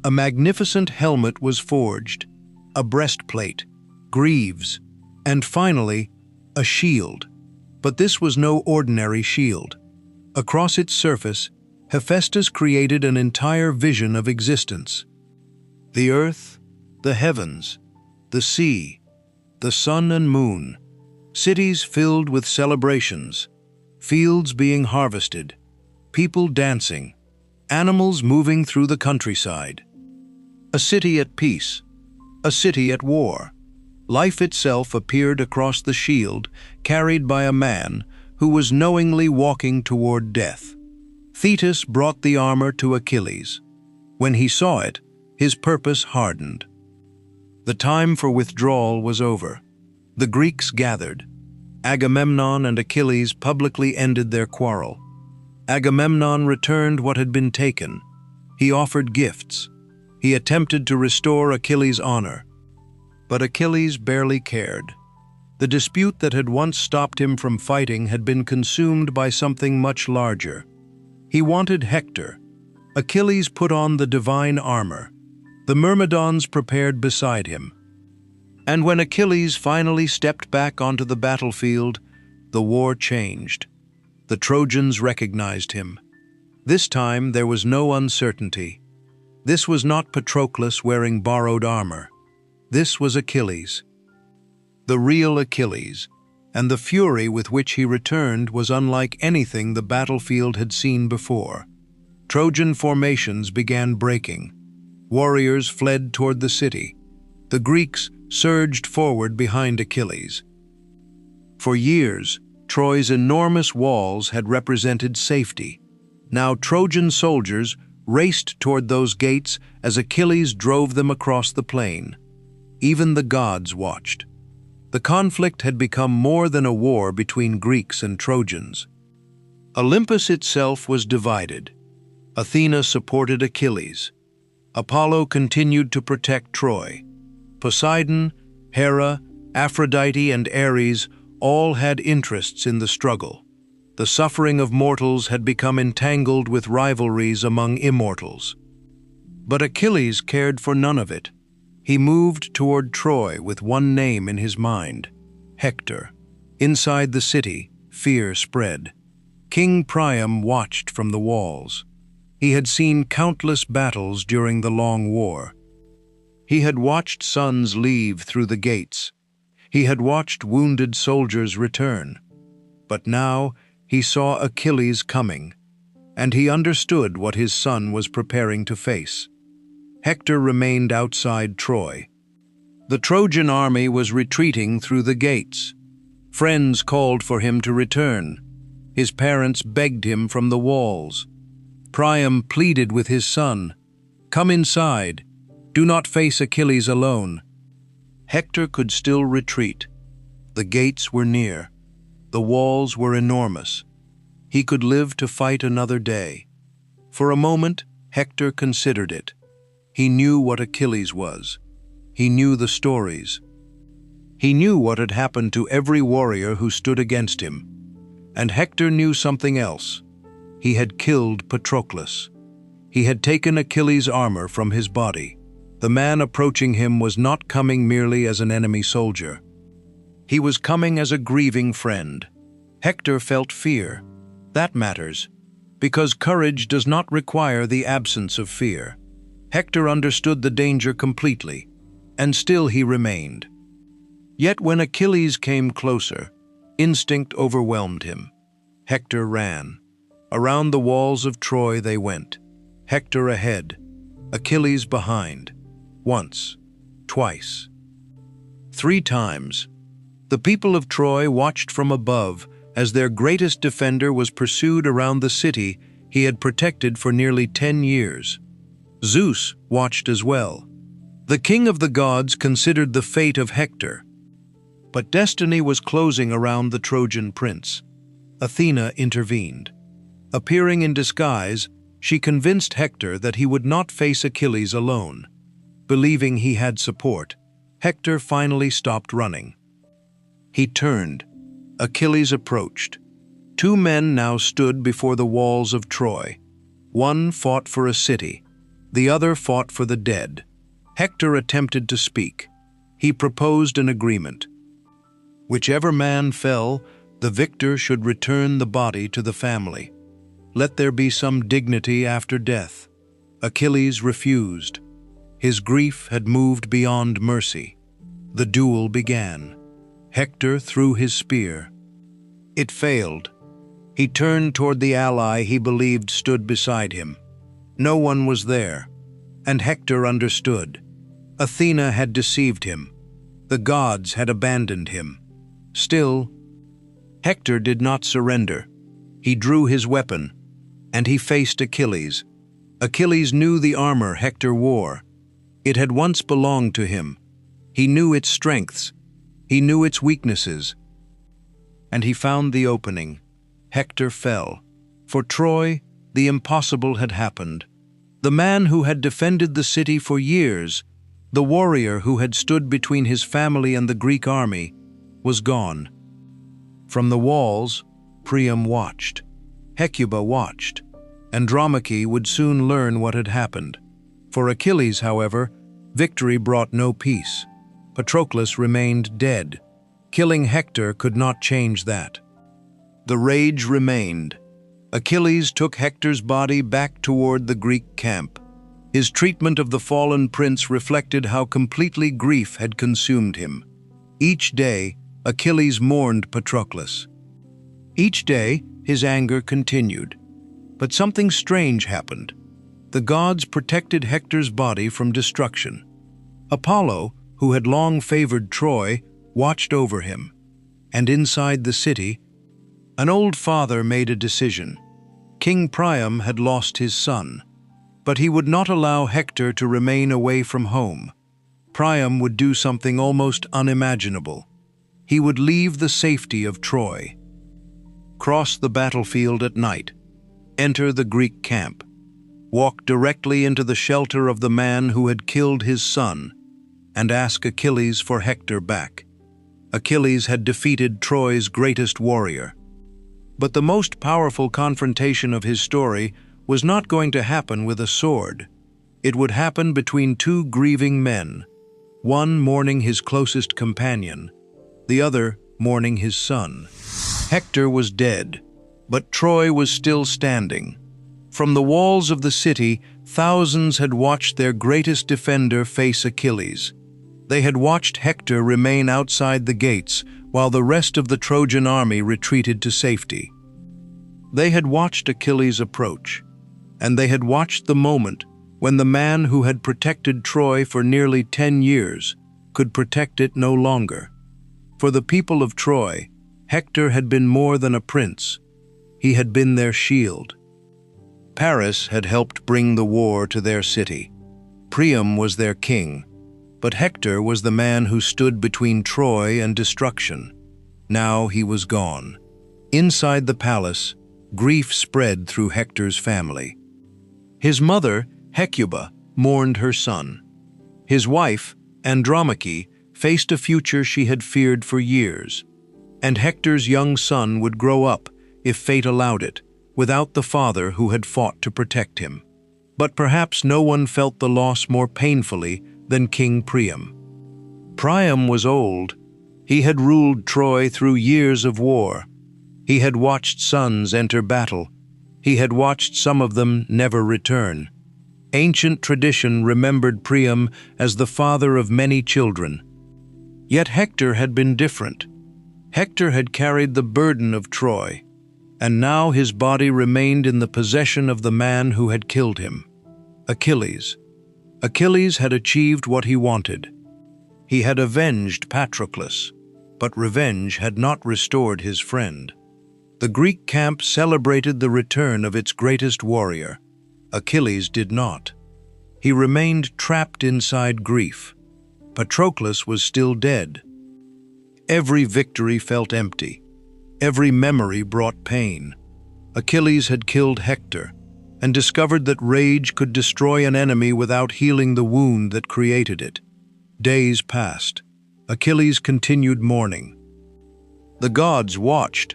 A magnificent helmet was forged, a breastplate, greaves, and finally, a shield. But this was no ordinary shield. Across its surface, Hephaestus created an entire vision of existence. The earth, the heavens, the sea, the sun and moon, cities filled with celebrations, fields being harvested, people dancing, animals moving through the countryside. A city at peace, a city at war. Life itself appeared across the shield carried by a man who was knowingly walking toward death. Thetis brought the armor to Achilles. When he saw it, his purpose hardened. The time for withdrawal was over. The Greeks gathered. Agamemnon and Achilles publicly ended their quarrel. Agamemnon returned what had been taken. He offered gifts. He attempted to restore Achilles' honor. But Achilles barely cared. The dispute that had once stopped him from fighting had been consumed by something much larger. He wanted Hector. Achilles put on the divine armor. The Myrmidons prepared beside him. And when Achilles finally stepped back onto the battlefield, the war changed. The Trojans recognized him. This time there was no uncertainty. This was not Patroclus wearing borrowed armor. This was Achilles. The real Achilles, and the fury with which he returned was unlike anything the battlefield had seen before. Trojan formations began breaking. Warriors fled toward the city. The Greeks surged forward behind Achilles. For years, Troy's enormous walls had represented safety. Now Trojan soldiers raced toward those gates as Achilles drove them across the plain. Even the gods watched. The conflict had become more than a war between Greeks and Trojans. Olympus itself was divided. Athena supported Achilles. Apollo continued to protect Troy. Poseidon, Hera, Aphrodite, and Ares all had interests in the struggle. The suffering of mortals had become entangled with rivalries among immortals. But Achilles cared for none of it. He moved toward Troy with one name in his mind: Hector. Inside the city, fear spread. King Priam watched from the walls. He had seen countless battles during the long war. He had watched sons leave through the gates. He had watched wounded soldiers return. But now he saw Achilles coming, and he understood what his son was preparing to face. Hector remained outside Troy. The Trojan army was retreating through the gates. Friends called for him to return. His parents begged him from the walls. Priam pleaded with his son, "Come inside. Do not face Achilles alone." Hector could still retreat. The gates were near. The walls were enormous. He could live to fight another day. For a moment, Hector considered it. He knew what Achilles was. He knew the stories. He knew what had happened to every warrior who stood against him. And Hector knew something else. He had killed Patroclus. He had taken Achilles' armor from his body. The man approaching him was not coming merely as an enemy soldier. He was coming as a grieving friend. Hector felt fear. That matters, because courage does not require the absence of fear. Hector understood the danger completely, and still he remained. Yet when Achilles came closer, instinct overwhelmed him. Hector ran. Around the walls of Troy they went, Hector ahead, Achilles behind. Once, twice, 3 times. The people of Troy watched from above as their greatest defender was pursued around the city he had protected for nearly 10 years. Zeus watched as well. The king of the gods considered the fate of Hector. But destiny was closing around the Trojan prince. Athena intervened. Appearing in disguise, she convinced Hector that he would not face Achilles alone. Believing he had support, Hector finally stopped running. He turned. Achilles approached. 2 men now stood before the walls of Troy. One fought for a city. The other fought for the dead. Hector attempted to speak. He proposed an agreement. Whichever man fell, the victor should return the body to the family. Let there be some dignity after death. Achilles refused. His grief had moved beyond mercy. The duel began. Hector threw his spear. It failed. He turned toward the ally he believed stood beside him. No one was there, and Hector understood. Athena had deceived him. The gods had abandoned him. Still, Hector did not surrender. He drew his weapon, and he faced Achilles. Achilles knew the armor Hector wore. It had once belonged to him. He knew its strengths. He knew its weaknesses. And he found the opening. Hector fell. For Troy, the impossible had happened. The man who had defended the city for years, the warrior who had stood between his family and the Greek army, was gone. From the walls, Priam watched. Hecuba watched. Andromache would soon learn what had happened. For Achilles, however, victory brought no peace. Patroclus remained dead. Killing Hector could not change that. The rage remained. Achilles took Hector's body back toward the Greek camp. His treatment of the fallen prince reflected how completely grief had consumed him. Each day, Achilles mourned Patroclus. Each day, his anger continued. But something strange happened. The gods protected Hector's body from destruction. Apollo, who had long favored Troy, watched over him. And inside the city, an old father made a decision. King Priam had lost his son, but he would not allow Hector to remain away from home. Priam would do something almost unimaginable. He would leave the safety of Troy, cross the battlefield at night, enter the Greek camp, walk directly into the shelter of the man who had killed his son, and ask Achilles for Hector back. Achilles had defeated Troy's greatest warrior. But the most powerful confrontation of his story was not going to happen with a sword. It would happen between two grieving men, one mourning his closest companion, the other mourning his son. Hector was dead, but Troy was still standing. From the walls of the city, thousands had watched their greatest defender face Achilles. They had watched Hector remain outside the gates while the rest of the Trojan army retreated to safety. They had watched Achilles approach, and they had watched the moment when the man who had protected Troy for nearly 10 years could protect it no longer. For the people of Troy, Hector had been more than a prince. He had been their shield. Paris had helped bring the war to their city. Priam was their king, but Hector was the man who stood between Troy and destruction. Now he was gone. Inside the palace, grief spread through Hector's family. His mother, Hecuba, mourned her son. His wife, Andromache, faced a future she had feared for years. And Hector's young son would grow up, if fate allowed it, without the father who had fought to protect him. But perhaps no one felt the loss more painfully than King Priam. Priam was old. He had ruled Troy through years of war. He had watched sons enter battle. He had watched some of them never return. Ancient tradition remembered Priam as the father of many children. Yet Hector had been different. Hector had carried the burden of Troy, and now his body remained in the possession of the man who had killed him, Achilles. Achilles had achieved what he wanted. He had avenged Patroclus, but revenge had not restored his friend. The Greek camp celebrated the return of its greatest warrior. Achilles did not. He remained trapped inside grief. Patroclus was still dead. Every victory felt empty. Every memory brought pain. Achilles had killed Hector and discovered that rage could destroy an enemy without healing the wound that created it. Days passed. Achilles continued mourning. The gods watched.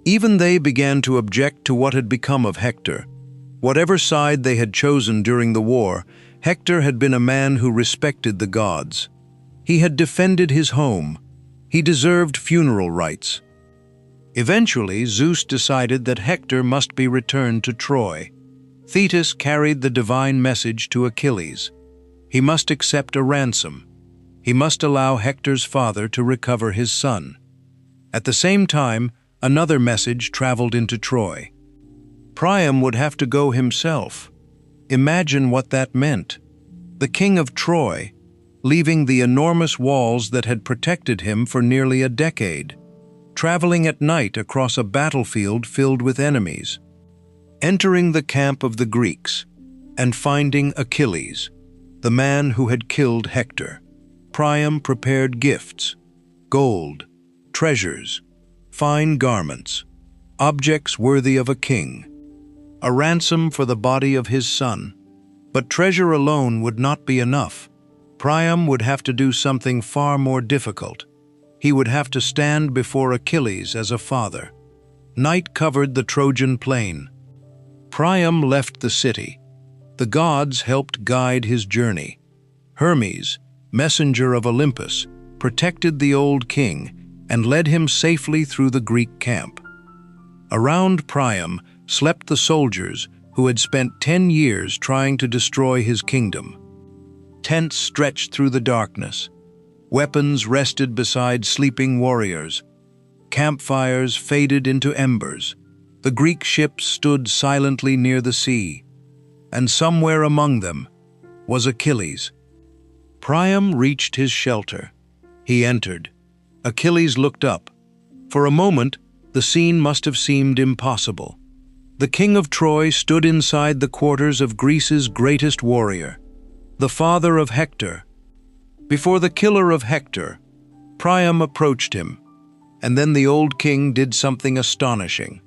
Even they began to object to what had become of Hector. Whatever side they had chosen during the war, Hector had been a man who respected the gods. He had defended his home. He deserved funeral rites. Eventually, Zeus decided that Hector must be returned to Troy. Thetis carried the divine message to Achilles. He must accept a ransom. He must allow Hector's father to recover his son. At the same time, another message traveled into Troy. Priam would have to go himself. Imagine what that meant. The king of Troy, leaving the enormous walls that had protected him for nearly a decade, traveling at night across a battlefield filled with enemies, entering the camp of the Greeks, and finding Achilles, the man who had killed Hector. Priam prepared gifts, gold, treasures, fine garments, objects worthy of a king, a ransom for the body of his son. But treasure alone would not be enough. Priam would have to do something far more difficult. He would have to stand before Achilles as a father. Night covered the Trojan plain. Priam left the city. The gods helped guide his journey. Hermes, messenger of Olympus, protected the old king and led him safely through the Greek camp. Around Priam slept the soldiers who had spent 10 years trying to destroy his kingdom. Tents stretched through the darkness. Weapons rested beside sleeping warriors. Campfires faded into embers. The Greek ships stood silently near the sea. And somewhere among them was Achilles. Priam reached his shelter. He entered. Achilles looked up. For a moment, the scene must have seemed impossible. The king of Troy stood inside the quarters of Greece's greatest warrior, the father of Hector. Before the killer of Hector, Priam approached him, and then the old king did something astonishing.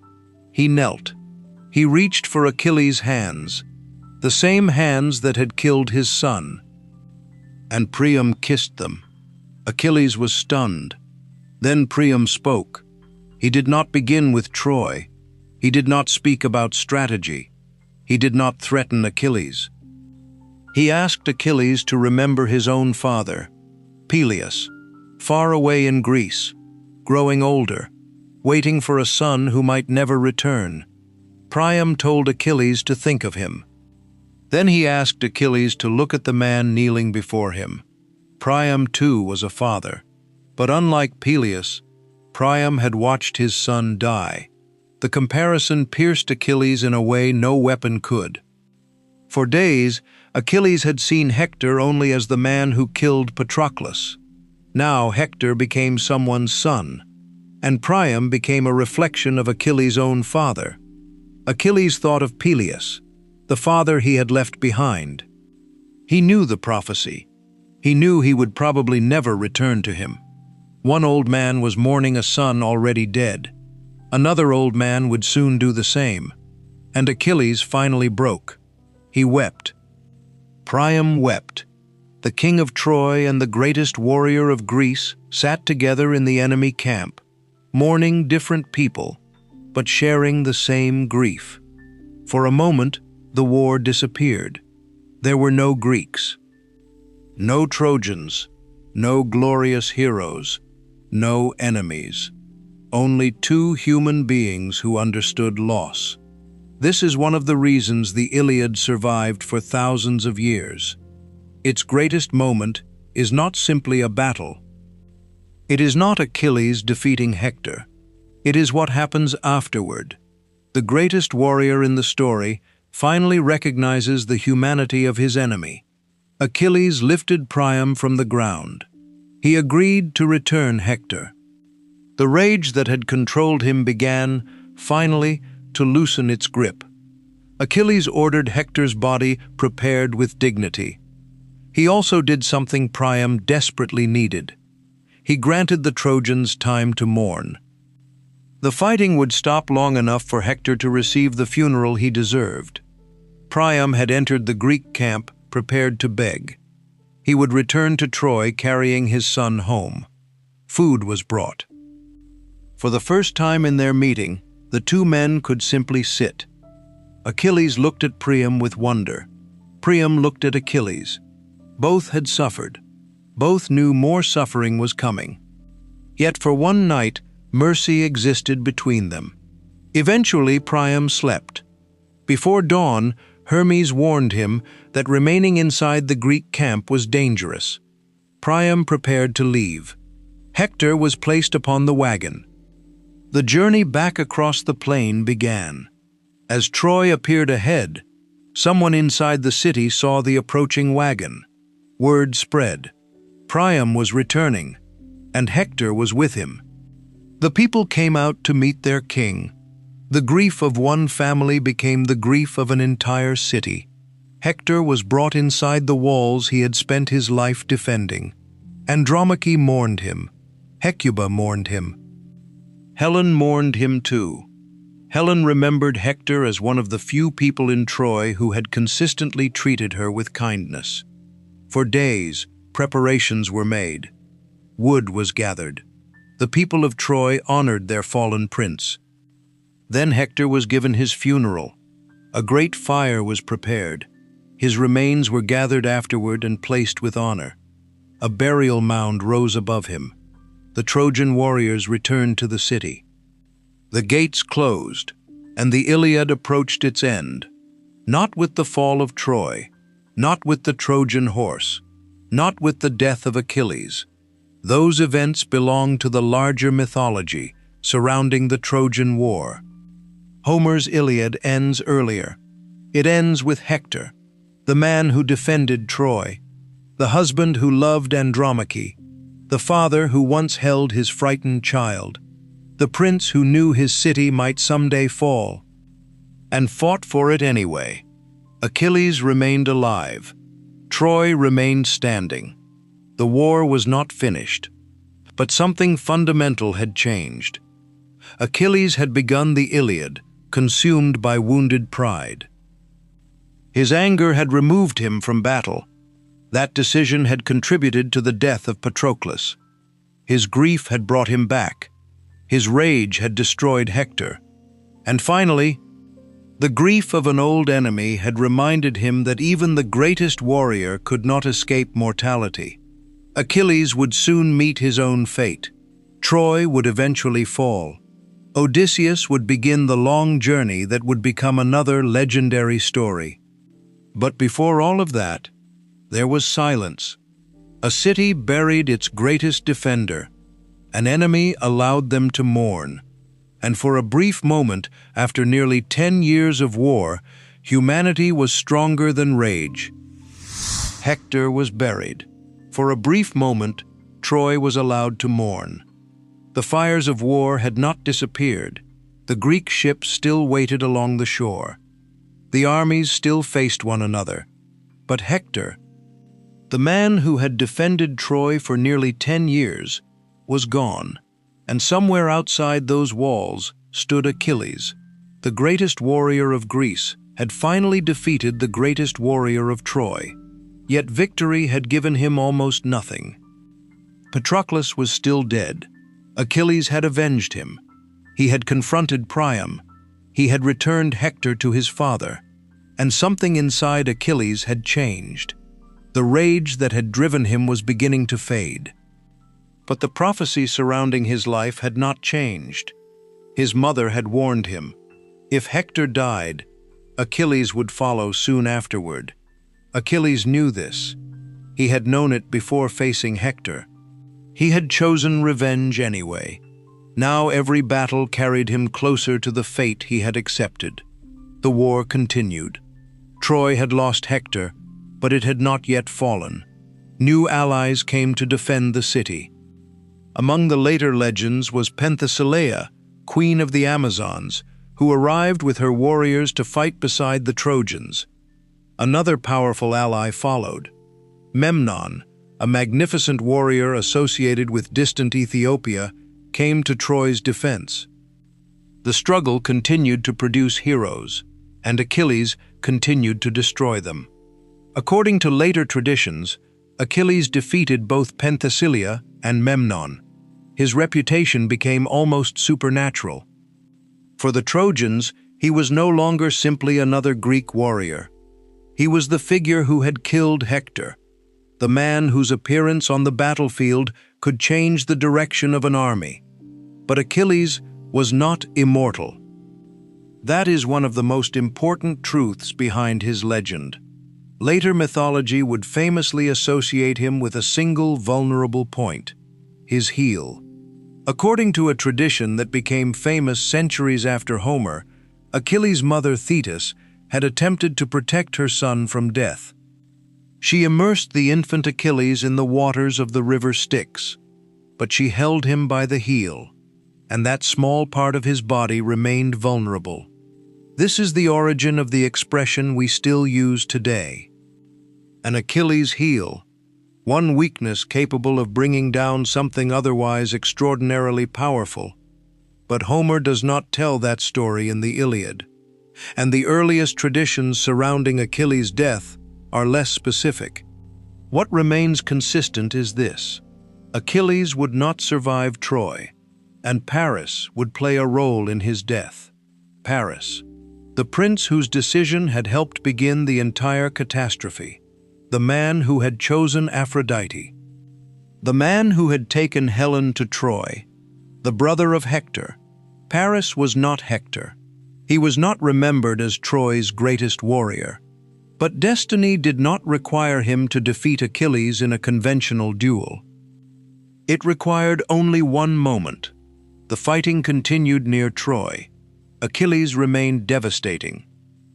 He knelt. He reached for Achilles' hands, the same hands that had killed his son. And Priam kissed them. Achilles was stunned. Then Priam spoke. He did not begin with Troy. He did not speak about strategy. He did not threaten Achilles. He asked Achilles to remember his own father, Peleus, far away in Greece, growing older, waiting for a son who might never return. Priam told Achilles to think of him. Then he asked Achilles to look at the man kneeling before him. Priam too was a father, but unlike Peleus, Priam had watched his son die. The comparison pierced Achilles in a way no weapon could. For days, Achilles had seen Hector only as the man who killed Patroclus. Now Hector became someone's son, and Priam became a reflection of Achilles' own father. Achilles thought of Peleus, the father he had left behind. He knew the prophecy. He knew he would probably never return to him. One old man was mourning a son already dead. Another old man would soon do the same. And Achilles finally broke. He wept. Priam wept. The king of Troy and the greatest warrior of Greece sat together in the enemy camp, mourning different people, but sharing the same grief. For a moment, the war disappeared. There were no Greeks, no Trojans, no glorious heroes, no enemies. Only two human beings who understood loss. This is one of the reasons the Iliad survived for thousands of years. Its greatest moment is not simply a battle. It is not Achilles defeating Hector. It is what happens afterward. The greatest warrior in the story finally recognizes the humanity of his enemy. Achilles lifted Priam from the ground. He agreed to return Hector. The rage that had controlled him began, finally, to loosen its grip. Achilles ordered Hector's body prepared with dignity. He also did something Priam desperately needed. He granted the Trojans time to mourn. The fighting would stop long enough for Hector to receive the funeral he deserved. Priam had entered the Greek camp prepared to beg. He would return to Troy carrying his son home. Food was brought. For the first time in their meeting, the two men could simply sit. Achilles looked at Priam with wonder. Priam looked at Achilles. Both had suffered. Both knew more suffering was coming. Yet for one night, mercy existed between them. Eventually, Priam slept. Before dawn, Hermes warned him that remaining inside the Greek camp was dangerous. Priam prepared to leave. Hector was placed upon the wagon. The journey back across the plain began. As Troy appeared ahead, someone inside the city saw the approaching wagon. Word spread. Priam was returning, and Hector was with him. The people came out to meet their king. The grief of one family became the grief of an entire city. Hector was brought inside the walls he had spent his life defending. Andromache mourned him. Hecuba mourned him. Helen mourned him too. Helen remembered Hector as one of the few people in Troy who had consistently treated her with kindness. For days, preparations were made. Wood was gathered. The people of Troy honored their fallen prince. Then Hector was given his funeral. A great fire was prepared. His remains were gathered afterward and placed with honor. A burial mound rose above him. The Trojan warriors returned to the city. The gates closed, and the Iliad approached its end. Not with the fall of Troy, not with the Trojan horse, not with the death of Achilles. Those events belong to the larger mythology surrounding the Trojan War. Homer's Iliad ends earlier. It ends with Hector, the man who defended Troy, the husband who loved Andromache, the father who once held his frightened child, the prince who knew his city might someday fall, and fought for it anyway. Achilles remained alive. Troy remained standing. The war was not finished, but something fundamental had changed. Achilles had begun the Iliad, consumed by wounded pride. His anger had removed him from battle. That decision had contributed to the death of Patroclus. His grief had brought him back. His rage had destroyed Hector. And finally, the grief of an old enemy had reminded him that even the greatest warrior could not escape mortality. Achilles would soon meet his own fate. Troy would eventually fall. Odysseus would begin the long journey that would become another legendary story. But before all of that, there was silence. A city buried its greatest defender. An enemy allowed them to mourn. And for a brief moment, after nearly 10 years of war, humanity was stronger than rage. Hector was buried. For a brief moment, Troy was allowed to mourn. The fires of war had not disappeared. The Greek ships still waited along the shore. The armies still faced one another. But Hector, the man who had defended Troy for nearly 10 years, was gone. And somewhere outside those walls stood Achilles. The greatest warrior of Greece had finally defeated the greatest warrior of Troy. Yet victory had given him almost nothing. Patroclus was still dead. Achilles had avenged him. He had confronted Priam. He had returned Hector to his father. And something inside Achilles had changed. The rage that had driven him was beginning to fade. But the prophecy surrounding his life had not changed. His mother had warned him. If Hector died, Achilles would follow soon afterward. Achilles knew this. He had known it before facing Hector. He had chosen revenge anyway. Now every battle carried him closer to the fate he had accepted. The war continued. Troy had lost Hector, but it had not yet fallen. New allies came to defend the city. Among the later legends was Penthesilea, queen of the Amazons, who arrived with her warriors to fight beside the Trojans. Another powerful ally followed. Memnon, a magnificent warrior associated with distant Ethiopia, came to Troy's defense. The struggle continued to produce heroes, and Achilles continued to destroy them. According to later traditions, Achilles defeated both Penthesilea and Memnon. His reputation became almost supernatural. For the Trojans, he was no longer simply another Greek warrior. He was the figure who had killed Hector, the man whose appearance on the battlefield could change the direction of an army. But Achilles was not immortal. That is one of the most important truths behind his legend. Later mythology would famously associate him with a single vulnerable point: his heel. According to a tradition that became famous centuries after Homer, Achilles' mother Thetis had attempted to protect her son from death. She immersed the infant Achilles in the waters of the river Styx, but she held him by the heel, and that small part of his body remained vulnerable. This is the origin of the expression we still use today: an Achilles' heel. One weakness capable of bringing down something otherwise extraordinarily powerful. But Homer does not tell that story in the Iliad, and the earliest traditions surrounding Achilles' death are less specific. What remains consistent is this: Achilles would not survive Troy, and Paris would play a role in his death. Paris, the prince whose decision had helped begin the entire catastrophe. The man who had chosen Aphrodite. The man who had taken Helen to Troy. The brother of Hector. Paris was not Hector. He was not remembered as Troy's greatest warrior. But destiny did not require him to defeat Achilles in a conventional duel. It required only one moment. The fighting continued near Troy. Achilles remained devastating.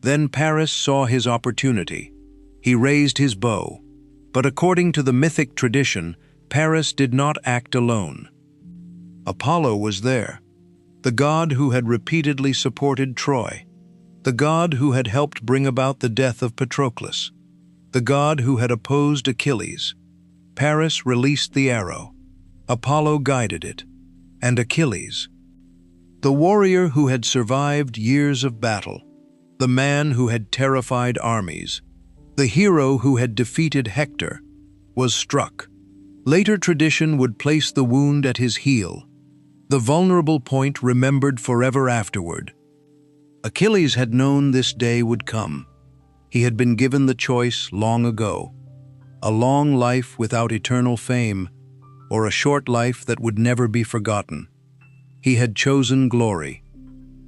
Then Paris saw his opportunity. He raised his bow. But according to the mythic tradition, Paris did not act alone. Apollo was there, the god who had repeatedly supported Troy, the god who had helped bring about the death of Patroclus, the god who had opposed Achilles. Paris released the arrow. Apollo guided it. And Achilles, the warrior who had survived years of battle, the man who had terrified armies, the hero who had defeated Hector, was struck. Later tradition would place the wound at his heel. the vulnerable point remembered forever afterward. Achilles had known this day would come. He had been given the choice long ago: a long life without eternal fame, or a short life that would never be forgotten. He had chosen glory.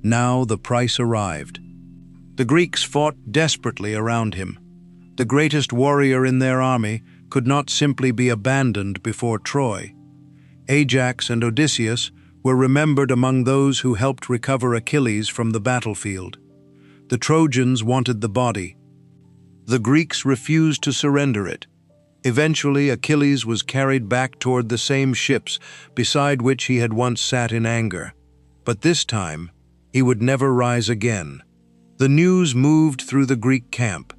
Now the price arrived. The Greeks fought desperately around him. The greatest warrior in their army could not simply be abandoned before Troy. Ajax and Odysseus were remembered among those who helped recover Achilles from the battlefield. The Trojans wanted the body. The Greeks refused to surrender it. Eventually, Achilles was carried back toward the same ships beside which he had once sat in anger. But this time, he would never rise again. The news moved through the Greek camp.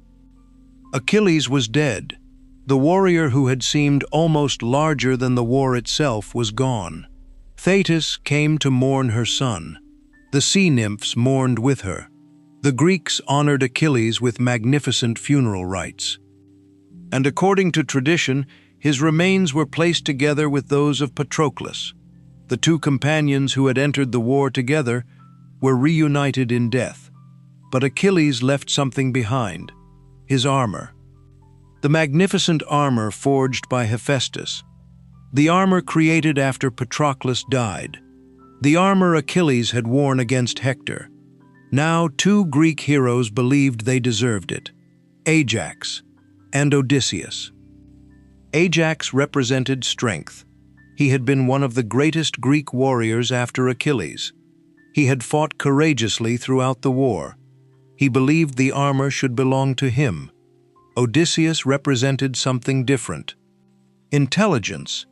Achilles was dead. The warrior who had seemed almost larger than the war itself was gone. Thetis came to mourn her son. The sea nymphs mourned with her. The Greeks honored Achilles with magnificent funeral rites. And according to tradition, his remains were placed together with those of Patroclus. The two companions who had entered the war together were reunited in death. But Achilles left something behind: his armor. The magnificent armor forged by Hephaestus. The armor created after Patroclus died. The armor Achilles had worn against Hector. Now 2 Greek heroes believed they deserved it: Ajax and Odysseus. Ajax represented strength. He had been one of the greatest Greek warriors after Achilles. He had fought courageously throughout the war. He believed the armor should belong to him. Odysseus represented something different: intelligence,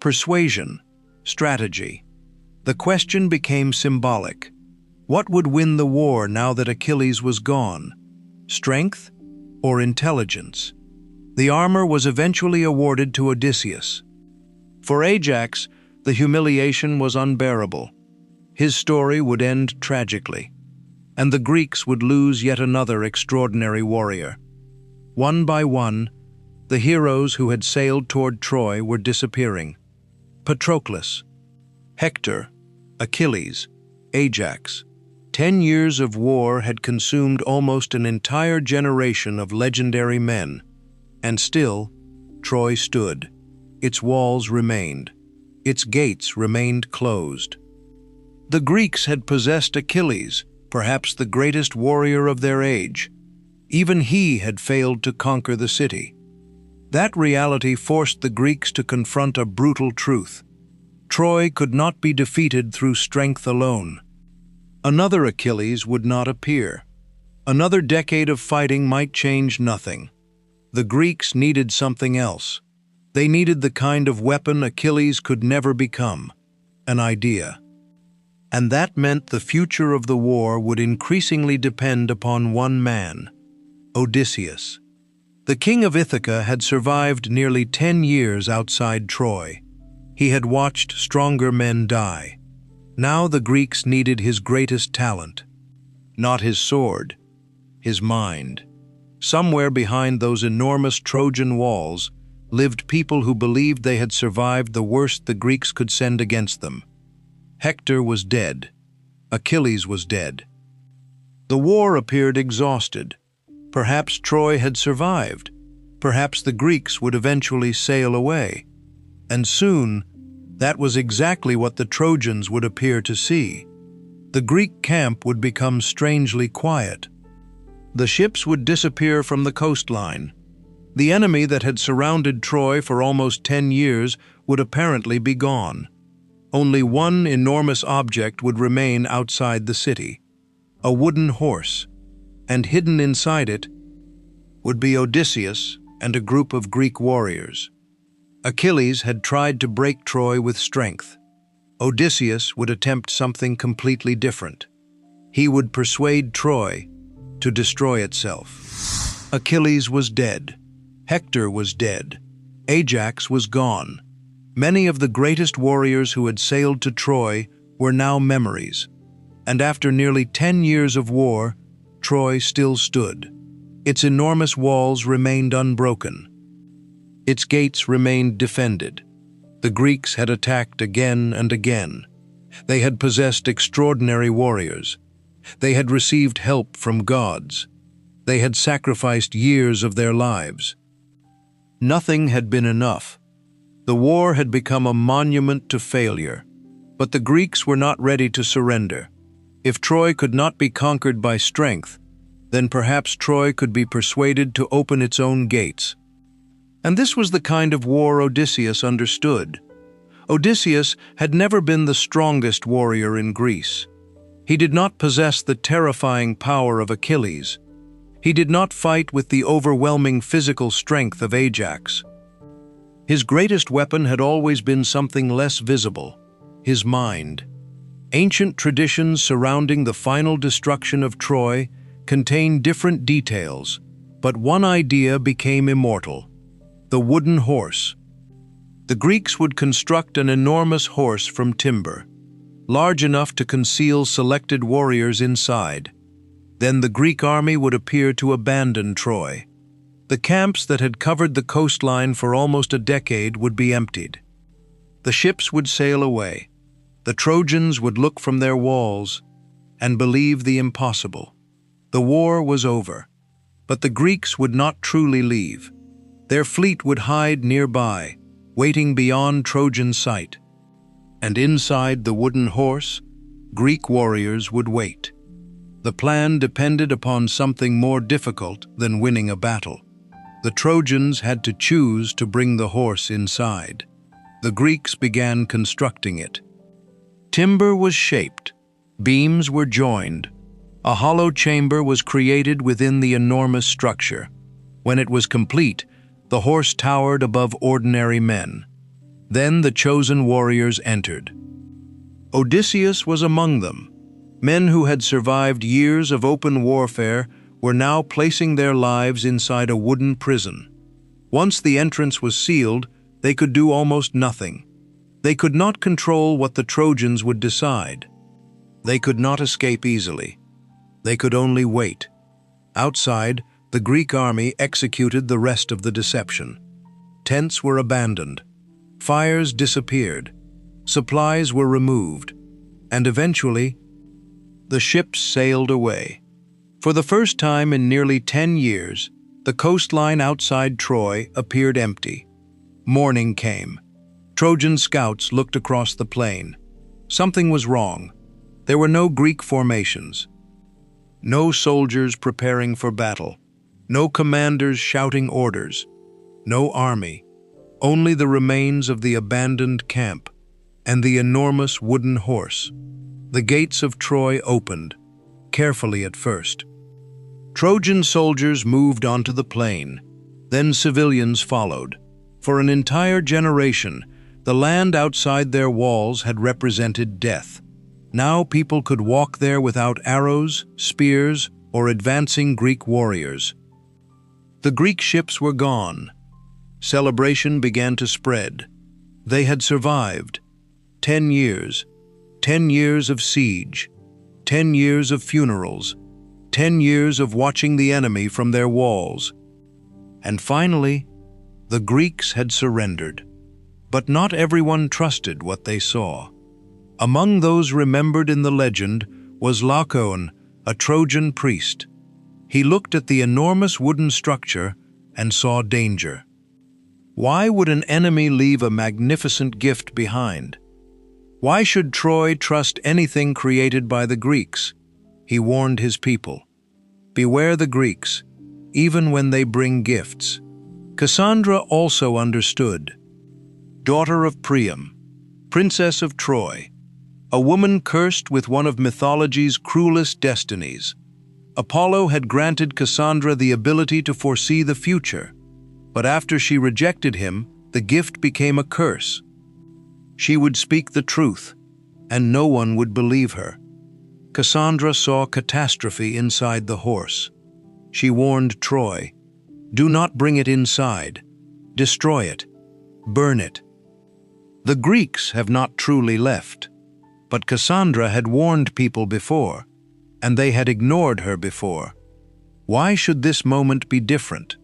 persuasion, strategy. The question became symbolic. What would win the war now that Achilles was gone? Strength or intelligence? The armor was eventually awarded to Odysseus. For Ajax, the humiliation was unbearable. His story would end tragically, and the Greeks would lose yet another extraordinary warrior. One by one, the heroes who had sailed toward Troy were disappearing. Patroclus, Hector, Achilles, Ajax. 10 years of war had consumed almost an entire generation of legendary men. And still, Troy stood. Its walls remained. Its gates remained closed. The Greeks had possessed Achilles, perhaps the greatest warrior of their age. Even he had failed to conquer the city. That reality forced the Greeks to confront a brutal truth: Troy could not be defeated through strength alone. Another Achilles would not appear. Another decade of fighting might change nothing. The Greeks needed something else. They needed the kind of weapon Achilles could never become: an idea. And that meant the future of the war would increasingly depend upon one man: Odysseus. The king of Ithaca had survived nearly 10 years outside Troy. He had watched stronger men die. Now the Greeks needed his greatest talent. Not his sword, his mind. Somewhere behind those enormous Trojan walls lived people who believed they had survived the worst the Greeks could send against them. Hector was dead. Achilles was dead. The war appeared exhausted. Perhaps Troy had survived. Perhaps the Greeks would eventually sail away. And soon, that was exactly what the Trojans would appear to see. The Greek camp would become strangely quiet. The ships would disappear from the coastline. The enemy that had surrounded Troy for almost 10 years would apparently be gone. Only one enormous object would remain outside the city: a wooden horse, and hidden inside it would be Odysseus and a group of Greek warriors. Achilles had tried to break Troy with strength. Odysseus would attempt something completely different. He would persuade Troy to destroy itself. Achilles was dead. Hector was dead. Ajax was gone. Many of the greatest warriors who had sailed to Troy were now memories. And after nearly 10 years of war, Troy still stood. Its enormous walls remained unbroken. Its gates remained defended. The Greeks had attacked again and again. They had possessed extraordinary warriors. They had received help from gods. They had sacrificed years of their lives. Nothing had been enough. The war had become a monument to failure, but the Greeks were not ready to surrender. If Troy could not be conquered by strength, then perhaps Troy could be persuaded to open its own gates. And this was the kind of war Odysseus understood. Odysseus had never been the strongest warrior in Greece. He did not possess the terrifying power of Achilles. He did not fight with the overwhelming physical strength of Ajax. His greatest weapon had always been something less visible: his mind. Ancient traditions surrounding the final destruction of Troy contain different details, but one idea became immortal: the wooden horse. The Greeks would construct an enormous horse from timber, large enough to conceal selected warriors inside. Then the Greek army would appear to abandon Troy. The camps that had covered the coastline for almost a decade would be emptied. The ships would sail away. The Trojans would look from their walls and believe the impossible. The war was over, but the Greeks would not truly leave. Their fleet would hide nearby, waiting beyond Trojan sight. And inside the wooden horse, Greek warriors would wait. The plan depended upon something more difficult than winning a battle. The Trojans had to choose to bring the horse inside. The Greeks began constructing it. Timber was shaped. Beams were joined. A hollow chamber was created within the enormous structure. When it was complete, the horse towered above ordinary men. Then the chosen warriors entered. Odysseus was among them. Men who had survived years of open warfare were now placing their lives inside a wooden prison. Once the entrance was sealed, they could do almost nothing. They could not control what the Trojans would decide. They could not escape easily. They could only wait. Outside, the Greek army executed the rest of the deception. Tents were abandoned. Fires disappeared. Supplies were removed. And eventually, the ships sailed away. For the first time in nearly 10 years, the coastline outside Troy appeared empty. Morning came. Trojan scouts looked across the plain. Something was wrong. There were no Greek formations. No soldiers preparing for battle. No commanders shouting orders. No army. Only the remains of the abandoned camp and the enormous wooden horse. The gates of Troy opened, carefully at first. Trojan soldiers moved onto the plain. Then civilians followed. For an entire generation, the land outside their walls had represented death. Now people could walk there without arrows, spears, or advancing Greek warriors. The Greek ships were gone. Celebration began to spread. They had survived. 10 years. 10 years of siege. 10 years of funerals. 10 years of watching the enemy from their walls. And finally, the Greeks had surrendered. But not everyone trusted what they saw. Among those remembered in the legend was Laocoon, a Trojan priest. He looked at the enormous wooden structure and saw danger. Why would an enemy leave a magnificent gift behind? Why should Troy trust anything created by the Greeks? He warned his people. Beware the Greeks, even when they bring gifts. Cassandra also understood. Daughter of Priam, princess of Troy, a woman cursed with one of mythology's cruelest destinies. Apollo had granted Cassandra the ability to foresee the future, but after she rejected him, the gift became a curse. She would speak the truth, and no one would believe her. Cassandra saw catastrophe inside the horse. She warned Troy, "Do not bring it inside. Destroy it. Burn it." The Greeks have not truly left, but Cassandra had warned people before, and they had ignored her before. Why should this moment be different?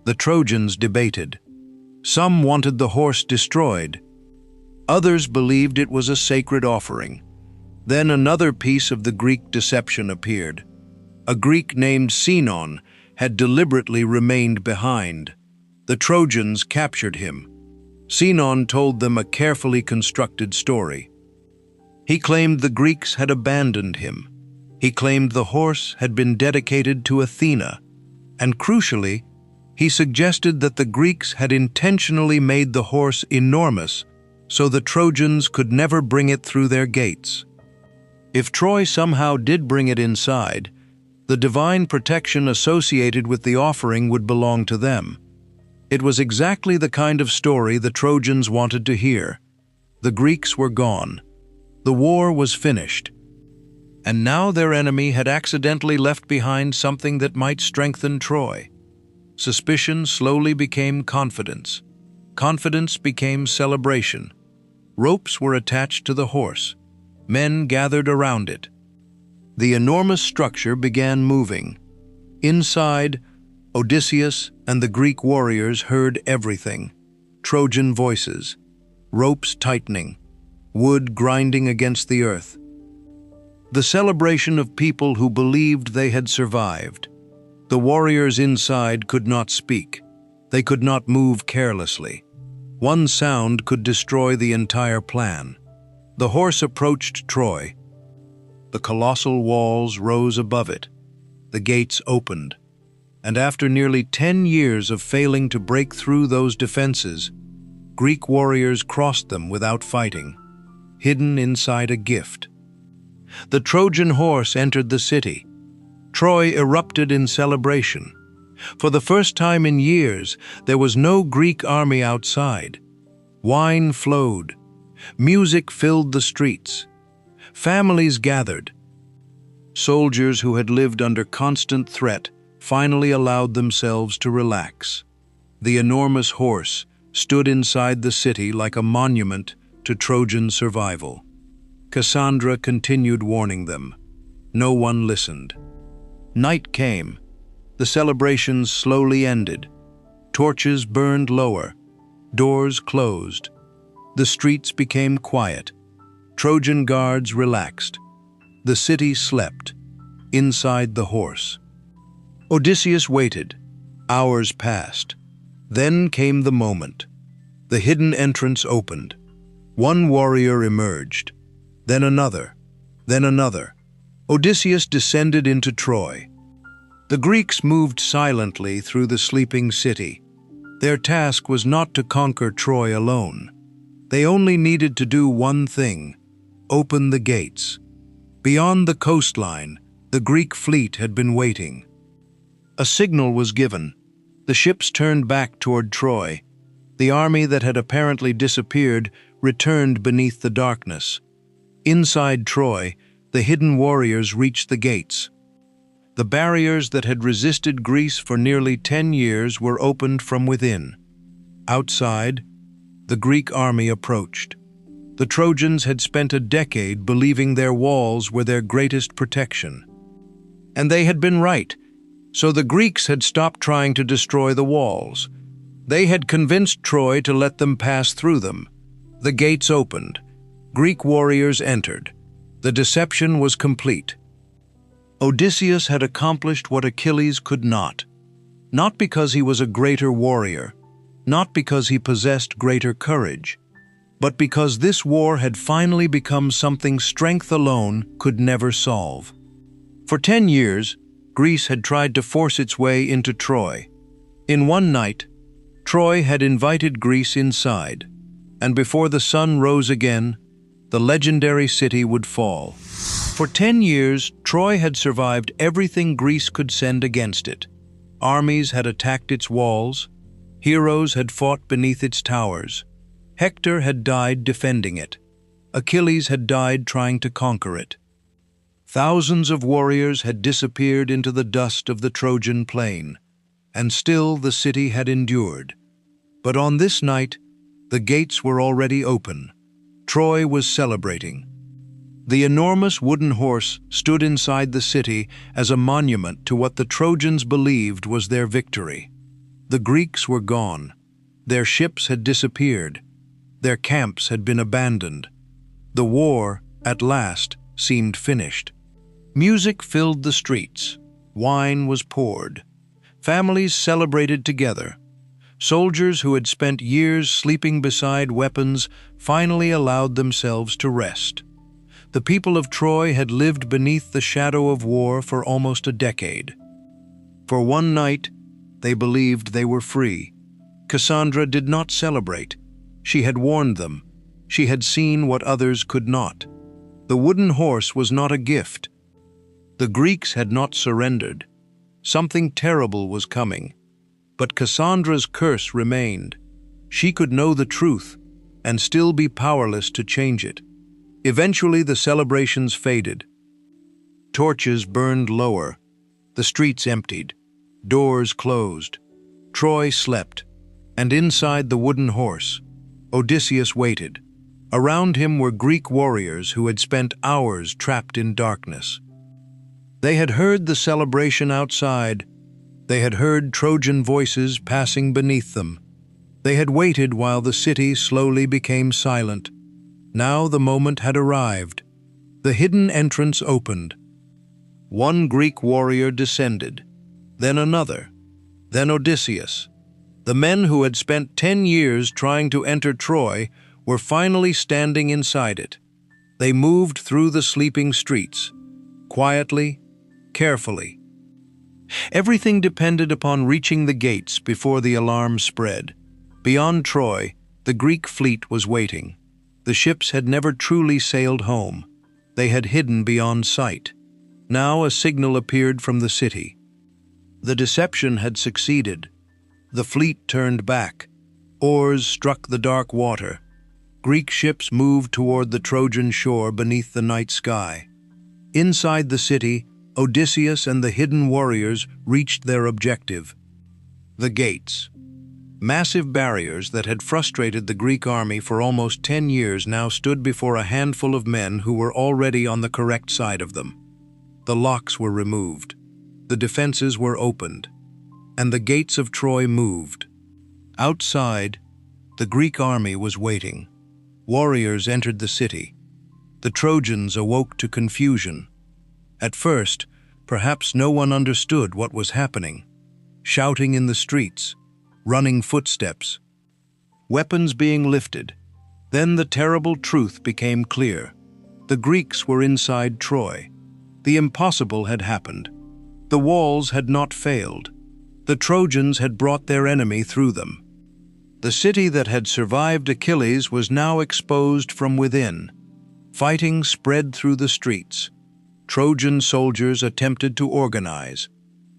The Trojans debated. Some wanted the horse destroyed. Others believed it was a sacred offering. Then another piece of the Greek deception appeared. A Greek named Sinon had deliberately remained behind. The Trojans captured him. Sinon told them a carefully constructed story. He claimed the Greeks had abandoned him. He claimed the horse had been dedicated to Athena, and crucially, he suggested that the Greeks had intentionally made the horse enormous so the Trojans could never bring it through their gates. If Troy somehow did bring it inside, the divine protection associated with the offering would belong to them. It was exactly the kind of story the Trojans wanted to hear. The Greeks were gone. The war was finished. And now their enemy had accidentally left behind something that might strengthen Troy. Suspicion slowly became confidence. Confidence became celebration. Ropes were attached to the horse. Men gathered around it. The enormous structure began moving. Inside, Odysseus and the Greek warriors heard everything. Trojan voices, ropes tightening, wood grinding against the earth. The celebration of people who believed they had survived. The warriors inside could not speak. They could not move carelessly. One sound could destroy the entire plan. The horse approached Troy. The colossal walls rose above it. The gates opened. And after nearly 10 years of failing to break through those defenses, Greek warriors crossed them without fighting, hidden inside a gift. The Trojan horse entered the city. Troy erupted in celebration. For the first time in years, there was no Greek army outside. Wine flowed. Music filled the streets. Families gathered. Soldiers who had lived under constant threat finally allowed themselves to relax. The enormous horse stood inside the city like a monument to Trojan survival. Cassandra continued warning them. No one listened. Night came. The celebrations slowly ended. Torches burned lower. Doors closed. The streets became quiet. Trojan guards relaxed. The city slept. Inside the horse. Odysseus waited. Hours passed. Then came the moment. The hidden entrance opened. One warrior emerged. Then another. Then another. Odysseus descended into Troy. The Greeks moved silently through the sleeping city. Their task was not to conquer Troy alone. They only needed to do one thing: open the gates. Beyond the coastline, the Greek fleet had been waiting. A signal was given. The ships turned back toward Troy. The army that had apparently disappeared returned beneath the darkness. Inside Troy, the hidden warriors reached the gates. The barriers that had resisted Greece for nearly 10 years were opened from within. Outside, the Greek army approached. The Trojans had spent a decade believing their walls were their greatest protection. And they had been right, so the Greeks had stopped trying to destroy the walls. They had convinced Troy to let them pass through them. The gates opened. Greek warriors entered. The deception was complete. Odysseus had accomplished what Achilles could not because he was a greater warrior, not because he possessed greater courage, but because this war had finally become something strength alone could never solve. For 10 years, Greece had tried to force its way into Troy. In one night, Troy had invited Greece inside, and before the sun rose again, the legendary city would fall. For 10 years, Troy had survived everything Greece could send against it. Armies had attacked its walls. Heroes had fought beneath its towers. Hector had died defending it. Achilles had died trying to conquer it. Thousands of warriors had disappeared into the dust of the Trojan plain, and still the city had endured. But on this night, the gates were already open. Troy was celebrating. The enormous wooden horse stood inside the city as a monument to what the Trojans believed was their victory. The Greeks were gone. Their ships had disappeared. Their camps had been abandoned. The war, at last, seemed finished. Music filled the streets. Wine was poured. Families celebrated together. Soldiers who had spent years sleeping beside weapons finally allowed themselves to rest. The people of Troy had lived beneath the shadow of war for almost a decade. For one night, they believed they were free. Cassandra did not celebrate. She had warned them. She had seen what others could not. The wooden horse was not a gift. The Greeks had not surrendered. Something terrible was coming. But Cassandra's curse remained. She could know the truth and still be powerless to change it. Eventually, the celebrations faded. Torches burned lower. The streets emptied. Doors closed. Troy slept. And inside the wooden horse, Odysseus waited. Around him were Greek warriors who had spent hours trapped in darkness. They had heard the celebration outside. They had heard Trojan voices passing beneath them. They had waited while the city slowly became silent. Now the moment had arrived. The hidden entrance opened. One Greek warrior descended, then another, then Odysseus. The men who had spent 10 years trying to enter Troy were finally standing inside it. They moved through the sleeping streets, quietly, carefully. Everything depended upon reaching the gates before the alarm spread. Beyond Troy, the Greek fleet was waiting. The ships had never truly sailed home. They had hidden beyond sight. Now a signal appeared from the city. The deception had succeeded. The fleet turned back. Oars struck the dark water. Greek ships moved toward the Trojan shore beneath the night sky. Inside the city, Odysseus and the hidden warriors reached their objective. The gates. Massive barriers that had frustrated the Greek army for almost 10 years now stood before a handful of men who were already on the correct side of them. The locks were removed. The defenses were opened. And the gates of Troy moved. Outside, the Greek army was waiting. Warriors entered the city. The Trojans awoke to confusion. At first, perhaps no one understood what was happening. Shouting in the streets, running footsteps, weapons being lifted. Then the terrible truth became clear. The Greeks were inside Troy. The impossible had happened. The walls had not failed. The Trojans had brought their enemy through them. The city that had survived Achilles was now exposed from within. Fighting spread through the streets. Trojan soldiers attempted to organize.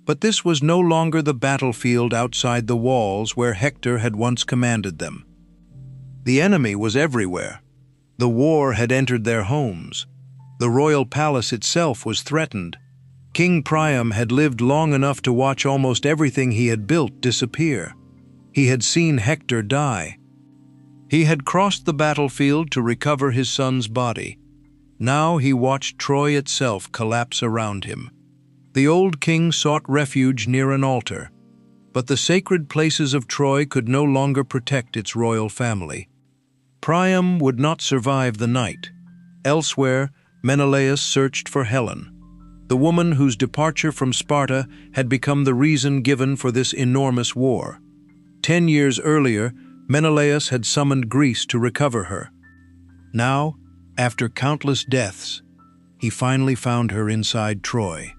But this was no longer the battlefield outside the walls where Hector had once commanded them. The enemy was everywhere. The war had entered their homes. The royal palace itself was threatened. King Priam had lived long enough to watch almost everything he had built disappear. He had seen Hector die. He had crossed the battlefield to recover his son's body. Now he watched Troy itself collapse around him. The old king sought refuge near an altar, but the sacred places of Troy could no longer protect its royal family. Priam would not survive the night. Elsewhere, Menelaus searched for Helen, the woman whose departure from Sparta had become the reason given for this enormous war. 10 years earlier, Menelaus had summoned Greece to recover her. Now, after countless deaths, he finally found her inside Troy.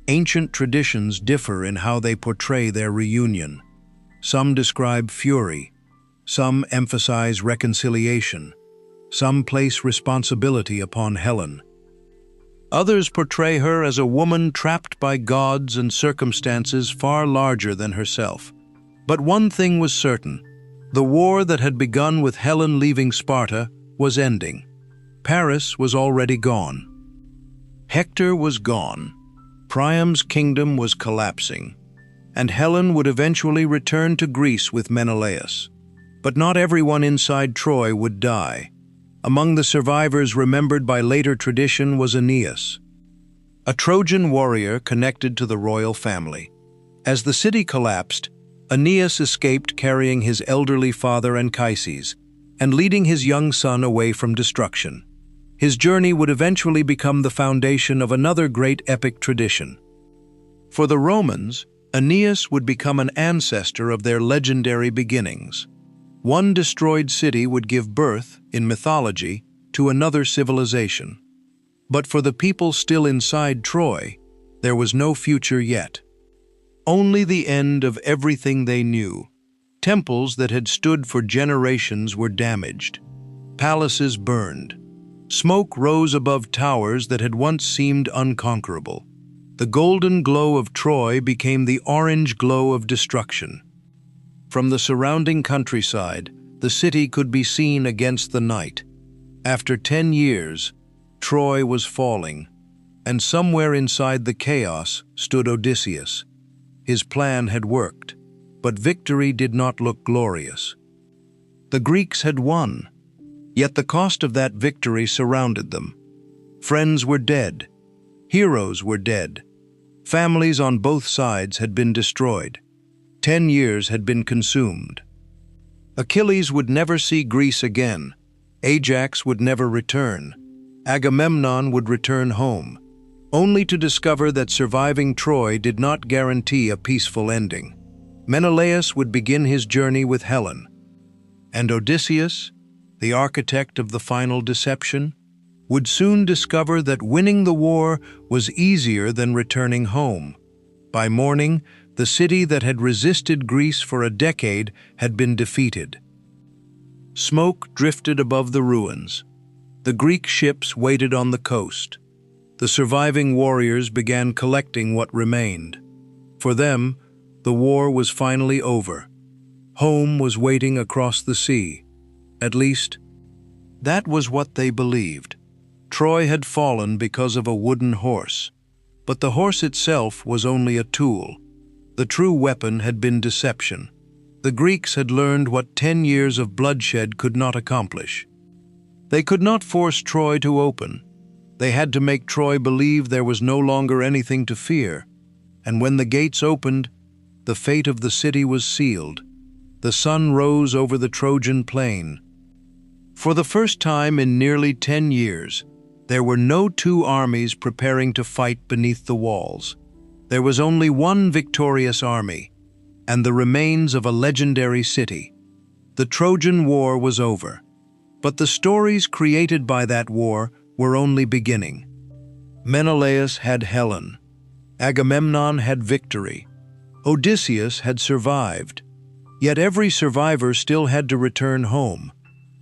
Ancient traditions differ in how they portray their reunion. Some describe fury, some emphasize reconciliation, some place responsibility upon Helen. Others portray her as a woman trapped by gods and circumstances far larger than herself. But one thing was certain: the war that had begun with Helen leaving Sparta was ending. Paris was already gone. Hector was gone. Priam's kingdom was collapsing, and Helen would eventually return to Greece with Menelaus. But not everyone inside Troy would die. Among the survivors remembered by later tradition was Aeneas, a Trojan warrior connected to the royal family. As the city collapsed, Aeneas escaped carrying his elderly father Anchises. and leading his young son away from destruction. His journey would eventually become the foundation of another great epic tradition. For the Romans, Aeneas would become an ancestor of their legendary beginnings. One destroyed city would give birth, in mythology, to another civilization. But for the people still inside Troy, there was no future yet. Only the end of everything they knew. Temples that had stood for generations were damaged. Palaces burned. Smoke rose above towers that had once seemed unconquerable. The golden glow of Troy became the orange glow of destruction. From the surrounding countryside, the city could be seen against the night. After 10 years, Troy was falling, and somewhere inside the chaos stood Odysseus. His plan had worked, but victory did not look glorious. The Greeks had won, yet the cost of that victory surrounded them. Friends were dead. Heroes were dead. Families on both sides had been destroyed. 10 years had been consumed. Achilles would never see Greece again. Ajax would never return. Agamemnon would return home, only to discover that surviving Troy did not guarantee a peaceful ending. Menelaus would begin his journey with Helen. And Odysseus, the architect of the final deception, would soon discover that winning the war was easier than returning home. By morning, the city that had resisted Greece for a decade had been defeated. Smoke drifted above the ruins. The Greek ships waited on the coast. The surviving warriors began collecting what remained. For them, the war was finally over. Home was waiting across the sea. At least, that was what they believed. Troy had fallen because of a wooden horse, but the horse itself was only a tool. The true weapon had been deception. The Greeks had learned what 10 years of bloodshed could not accomplish. They could not force Troy to open. They had to make Troy believe there was no longer anything to fear. And when the gates opened, the fate of the city was sealed. The sun rose over the Trojan plain. For the first time in nearly 10 years, there were no two armies preparing to fight beneath the walls. There was only one victorious army, and the remains of a legendary city. The Trojan War was over, but the stories created by that war were only beginning. Menelaus had Helen. Agamemnon had victory. Odysseus had survived. Yet every survivor still had to return home,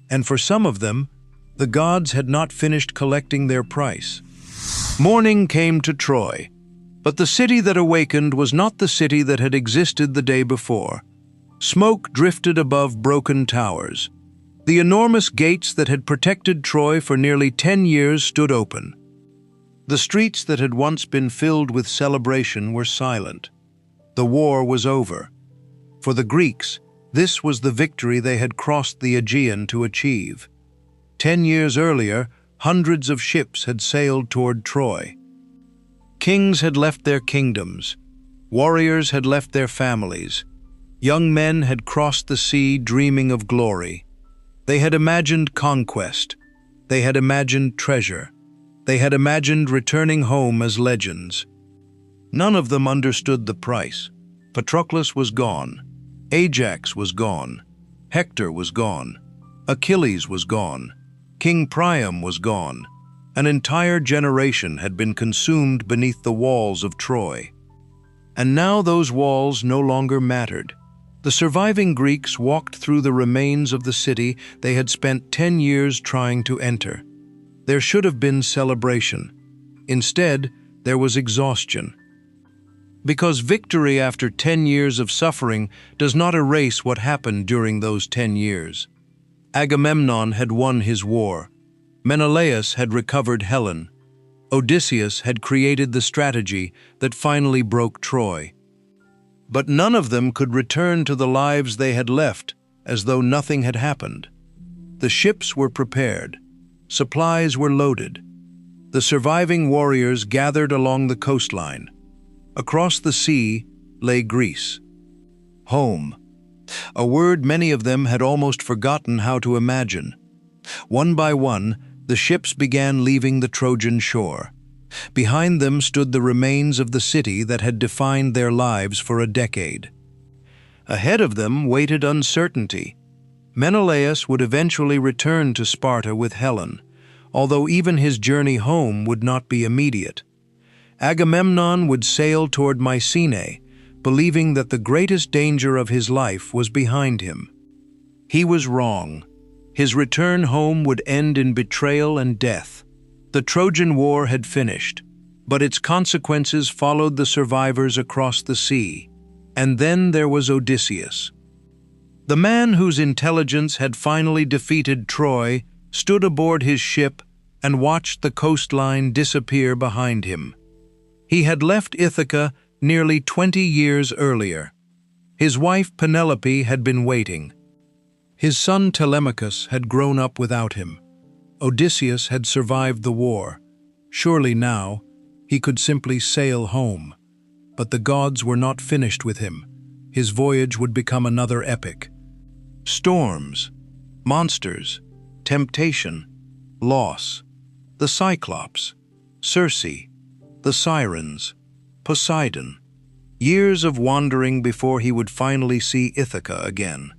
and for some of them, the gods had not finished collecting their price. Morning came to Troy, but the city that awakened was not the city that had existed the day before. Smoke drifted above broken towers. The enormous gates that had protected Troy for nearly 10 years stood open. The streets that had once been filled with celebration were silent. The war was over. For the Greeks, this was the victory they had crossed the Aegean to achieve. 10 years earlier, hundreds of ships had sailed toward Troy. Kings had left their kingdoms. Warriors had left their families. Young men had crossed the sea dreaming of glory. They had imagined conquest. They had imagined treasure. They had imagined returning home as legends. None of them understood the price. Patroclus was gone. Ajax was gone. Hector was gone. Achilles was gone. King Priam was gone. An entire generation had been consumed beneath the walls of Troy. And now those walls no longer mattered. The surviving Greeks walked through the remains of the city they had spent 10 years trying to enter. There should have been celebration. Instead, there was exhaustion. Because victory after 10 years of suffering does not erase what happened during those 10 years. Agamemnon had won his war. Menelaus had recovered Helen. Odysseus had created the strategy that finally broke Troy. But none of them could return to the lives they had left as though nothing had happened. The ships were prepared. Supplies were loaded. The surviving warriors gathered along the coastline. Across the sea lay Greece. Home. a word many of them had almost forgotten how to imagine. One by one, the ships began leaving the Trojan shore. Behind them stood the remains of the city that had defined their lives for a decade. Ahead of them waited uncertainty. Menelaus would eventually return to Sparta with Helen, although even his journey home would not be immediate. Agamemnon would sail toward Mycenae, believing that the greatest danger of his life was behind him. He was wrong. His return home would end in betrayal and death. The Trojan War had finished, but its consequences followed the survivors across the sea. And then there was Odysseus. The man whose intelligence had finally defeated Troy stood aboard his ship and watched the coastline disappear behind him. He had left Ithaca nearly 20 years earlier. His wife Penelope had been waiting. His son Telemachus had grown up without him. Odysseus had survived the war. Surely now, he could simply sail home. But the gods were not finished with him. His voyage would become another epic. Storms, monsters, temptation, loss, the Cyclops, Circe, the Sirens, Poseidon. Years of wandering before he would finally see Ithaca again.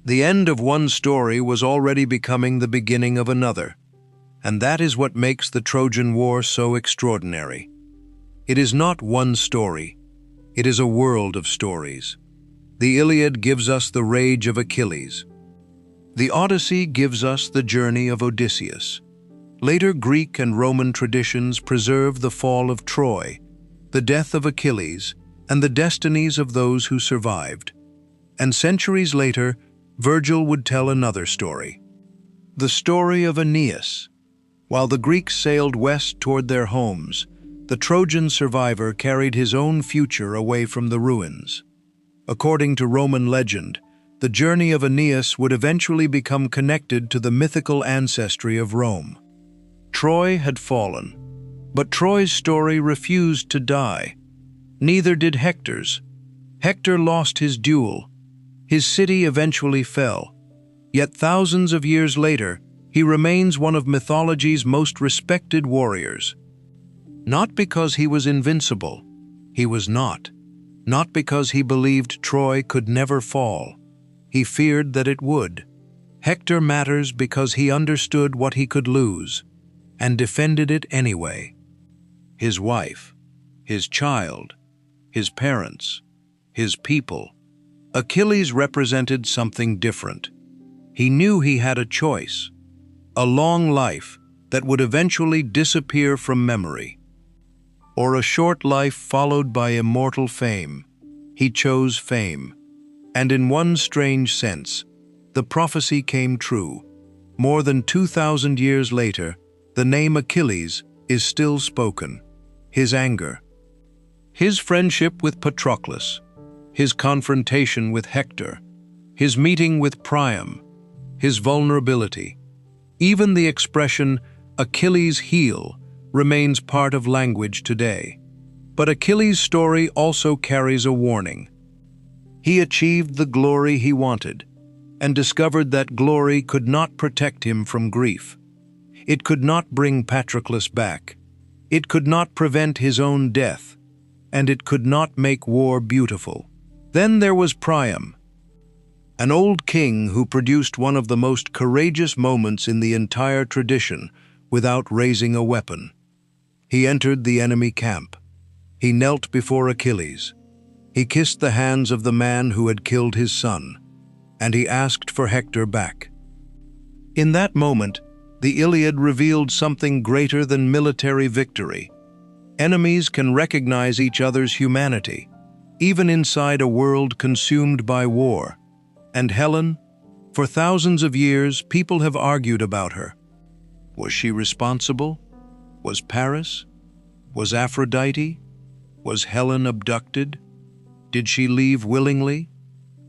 The end of one story was already becoming the beginning of another, and that is what makes the Trojan War so extraordinary. It is not one story, it is a world of stories. The Iliad gives us the rage of Achilles. The Odyssey gives us the journey of Odysseus. Later Greek and Roman traditions preserve the fall of Troy, the death of Achilles, and the destinies of those who survived. And centuries later, Virgil would tell another story. The story of Aeneas. While the Greeks sailed west toward their homes, the Trojan survivor carried his own future away from the ruins. According to Roman legend, the journey of Aeneas would eventually become connected to the mythical ancestry of Rome. Troy had fallen, but Troy's story refused to die. Neither did Hector's. Hector lost his duel. His city eventually fell. Yet thousands of years later, he remains one of mythology's most respected warriors. Not because he was invincible. He was not. Not because he believed Troy could never fall. He feared that it would. Hector matters because he understood what he could lose, and defended it anyway. His wife, his child, his parents, his people. Achilles represented something different. He knew he had a choice, a long life that would eventually disappear from memory, or a short life followed by immortal fame. He chose fame, and in one strange sense, the prophecy came true. More than 2,000 years later, the name Achilles is still spoken. His anger, his friendship with Patroclus, his confrontation with Hector, his meeting with Priam, his vulnerability. Even the expression Achilles' heel remains part of language today. But Achilles' story also carries a warning. He achieved the glory he wanted, and discovered that glory could not protect him from grief. It could not bring Patroclus back. It could not prevent his own death, and it could not make war beautiful. Then there was Priam, an old king who produced one of the most courageous moments in the entire tradition without raising a weapon. He entered the enemy camp. He knelt before Achilles. He kissed the hands of the man who had killed his son, and he asked for Hector back. In that moment, the Iliad revealed something greater than military victory. Enemies can recognize each other's humanity, even inside a world consumed by war. And Helen, for thousands of years, people have argued about her. Was she responsible? Was Paris? Was Aphrodite? Was Helen abducted? Did she leave willingly?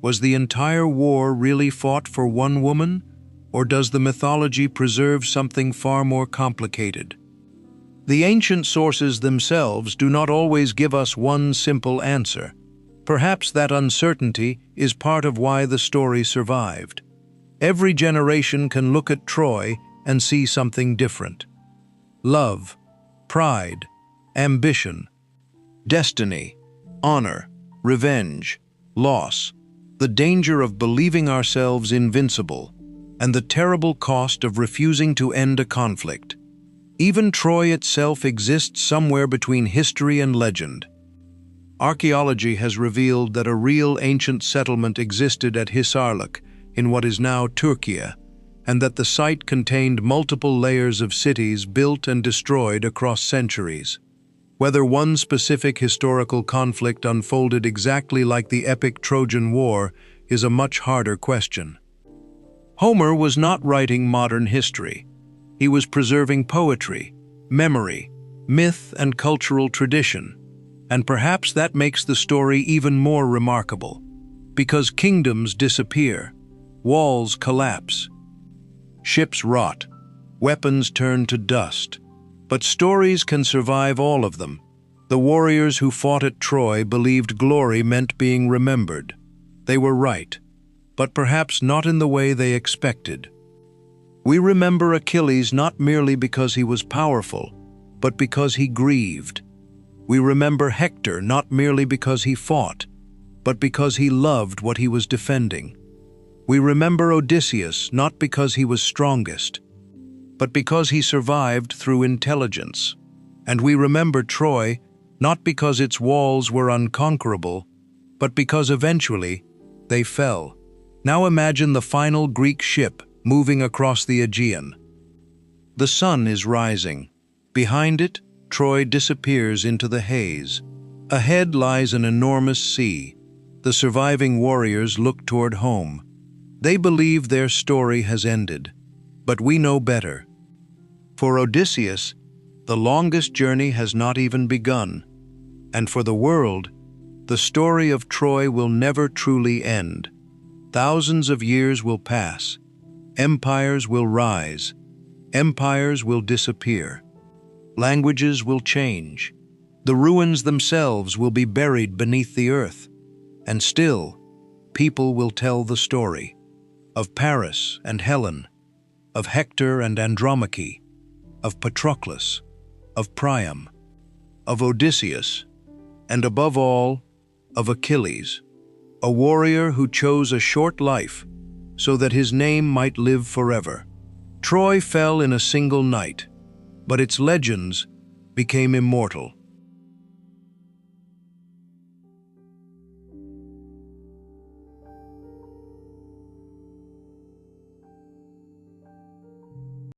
Was the entire war really fought for one woman? Or does the mythology preserve something far more complicated? The ancient sources themselves do not always give us one simple answer. Perhaps that uncertainty is part of why the story survived. Every generation can look at Troy and see something different. Love, pride, ambition, destiny, honor, revenge, loss, the danger of believing ourselves invincible, and the terrible cost of refusing to end a conflict. Even Troy itself exists somewhere between history and legend. Archaeology has revealed that a real ancient settlement existed at Hisarlik, in what is now Turkey, and that the site contained multiple layers of cities built and destroyed across centuries. Whether one specific historical conflict unfolded exactly like the epic Trojan War is a much harder question. Homer was not writing modern history. He was preserving poetry, memory, myth, and cultural tradition. And perhaps that makes the story even more remarkable. Because kingdoms disappear, walls collapse, ships rot, weapons turn to dust. But stories can survive all of them. The warriors who fought at Troy believed glory meant being remembered. They were right, but perhaps not in the way they expected. We remember Achilles not merely because he was powerful, but because he grieved. We remember Hector not merely because he fought, but because he loved what he was defending. We remember Odysseus not because he was strongest, but because he survived through intelligence. And we remember Troy not because its walls were unconquerable, but because eventually they fell. Now imagine the final Greek ship moving across the Aegean. The sun is rising. Behind it, Troy disappears into the haze. Ahead lies an enormous sea. The surviving warriors look toward home. They believe their story has ended, but we know better. For Odysseus, the longest journey has not even begun. And for the world, the story of Troy will never truly end. Thousands of years will pass. Empires will rise. Empires will disappear. Languages will change. The ruins themselves will be buried beneath the earth. And still, people will tell the story of Paris and Helen, of Hector and Andromache, of Patroclus, of Priam, of Odysseus, and above all, of Achilles, a warrior who chose a short life so that his name might live forever. Troy fell in a single night, but its legends became immortal.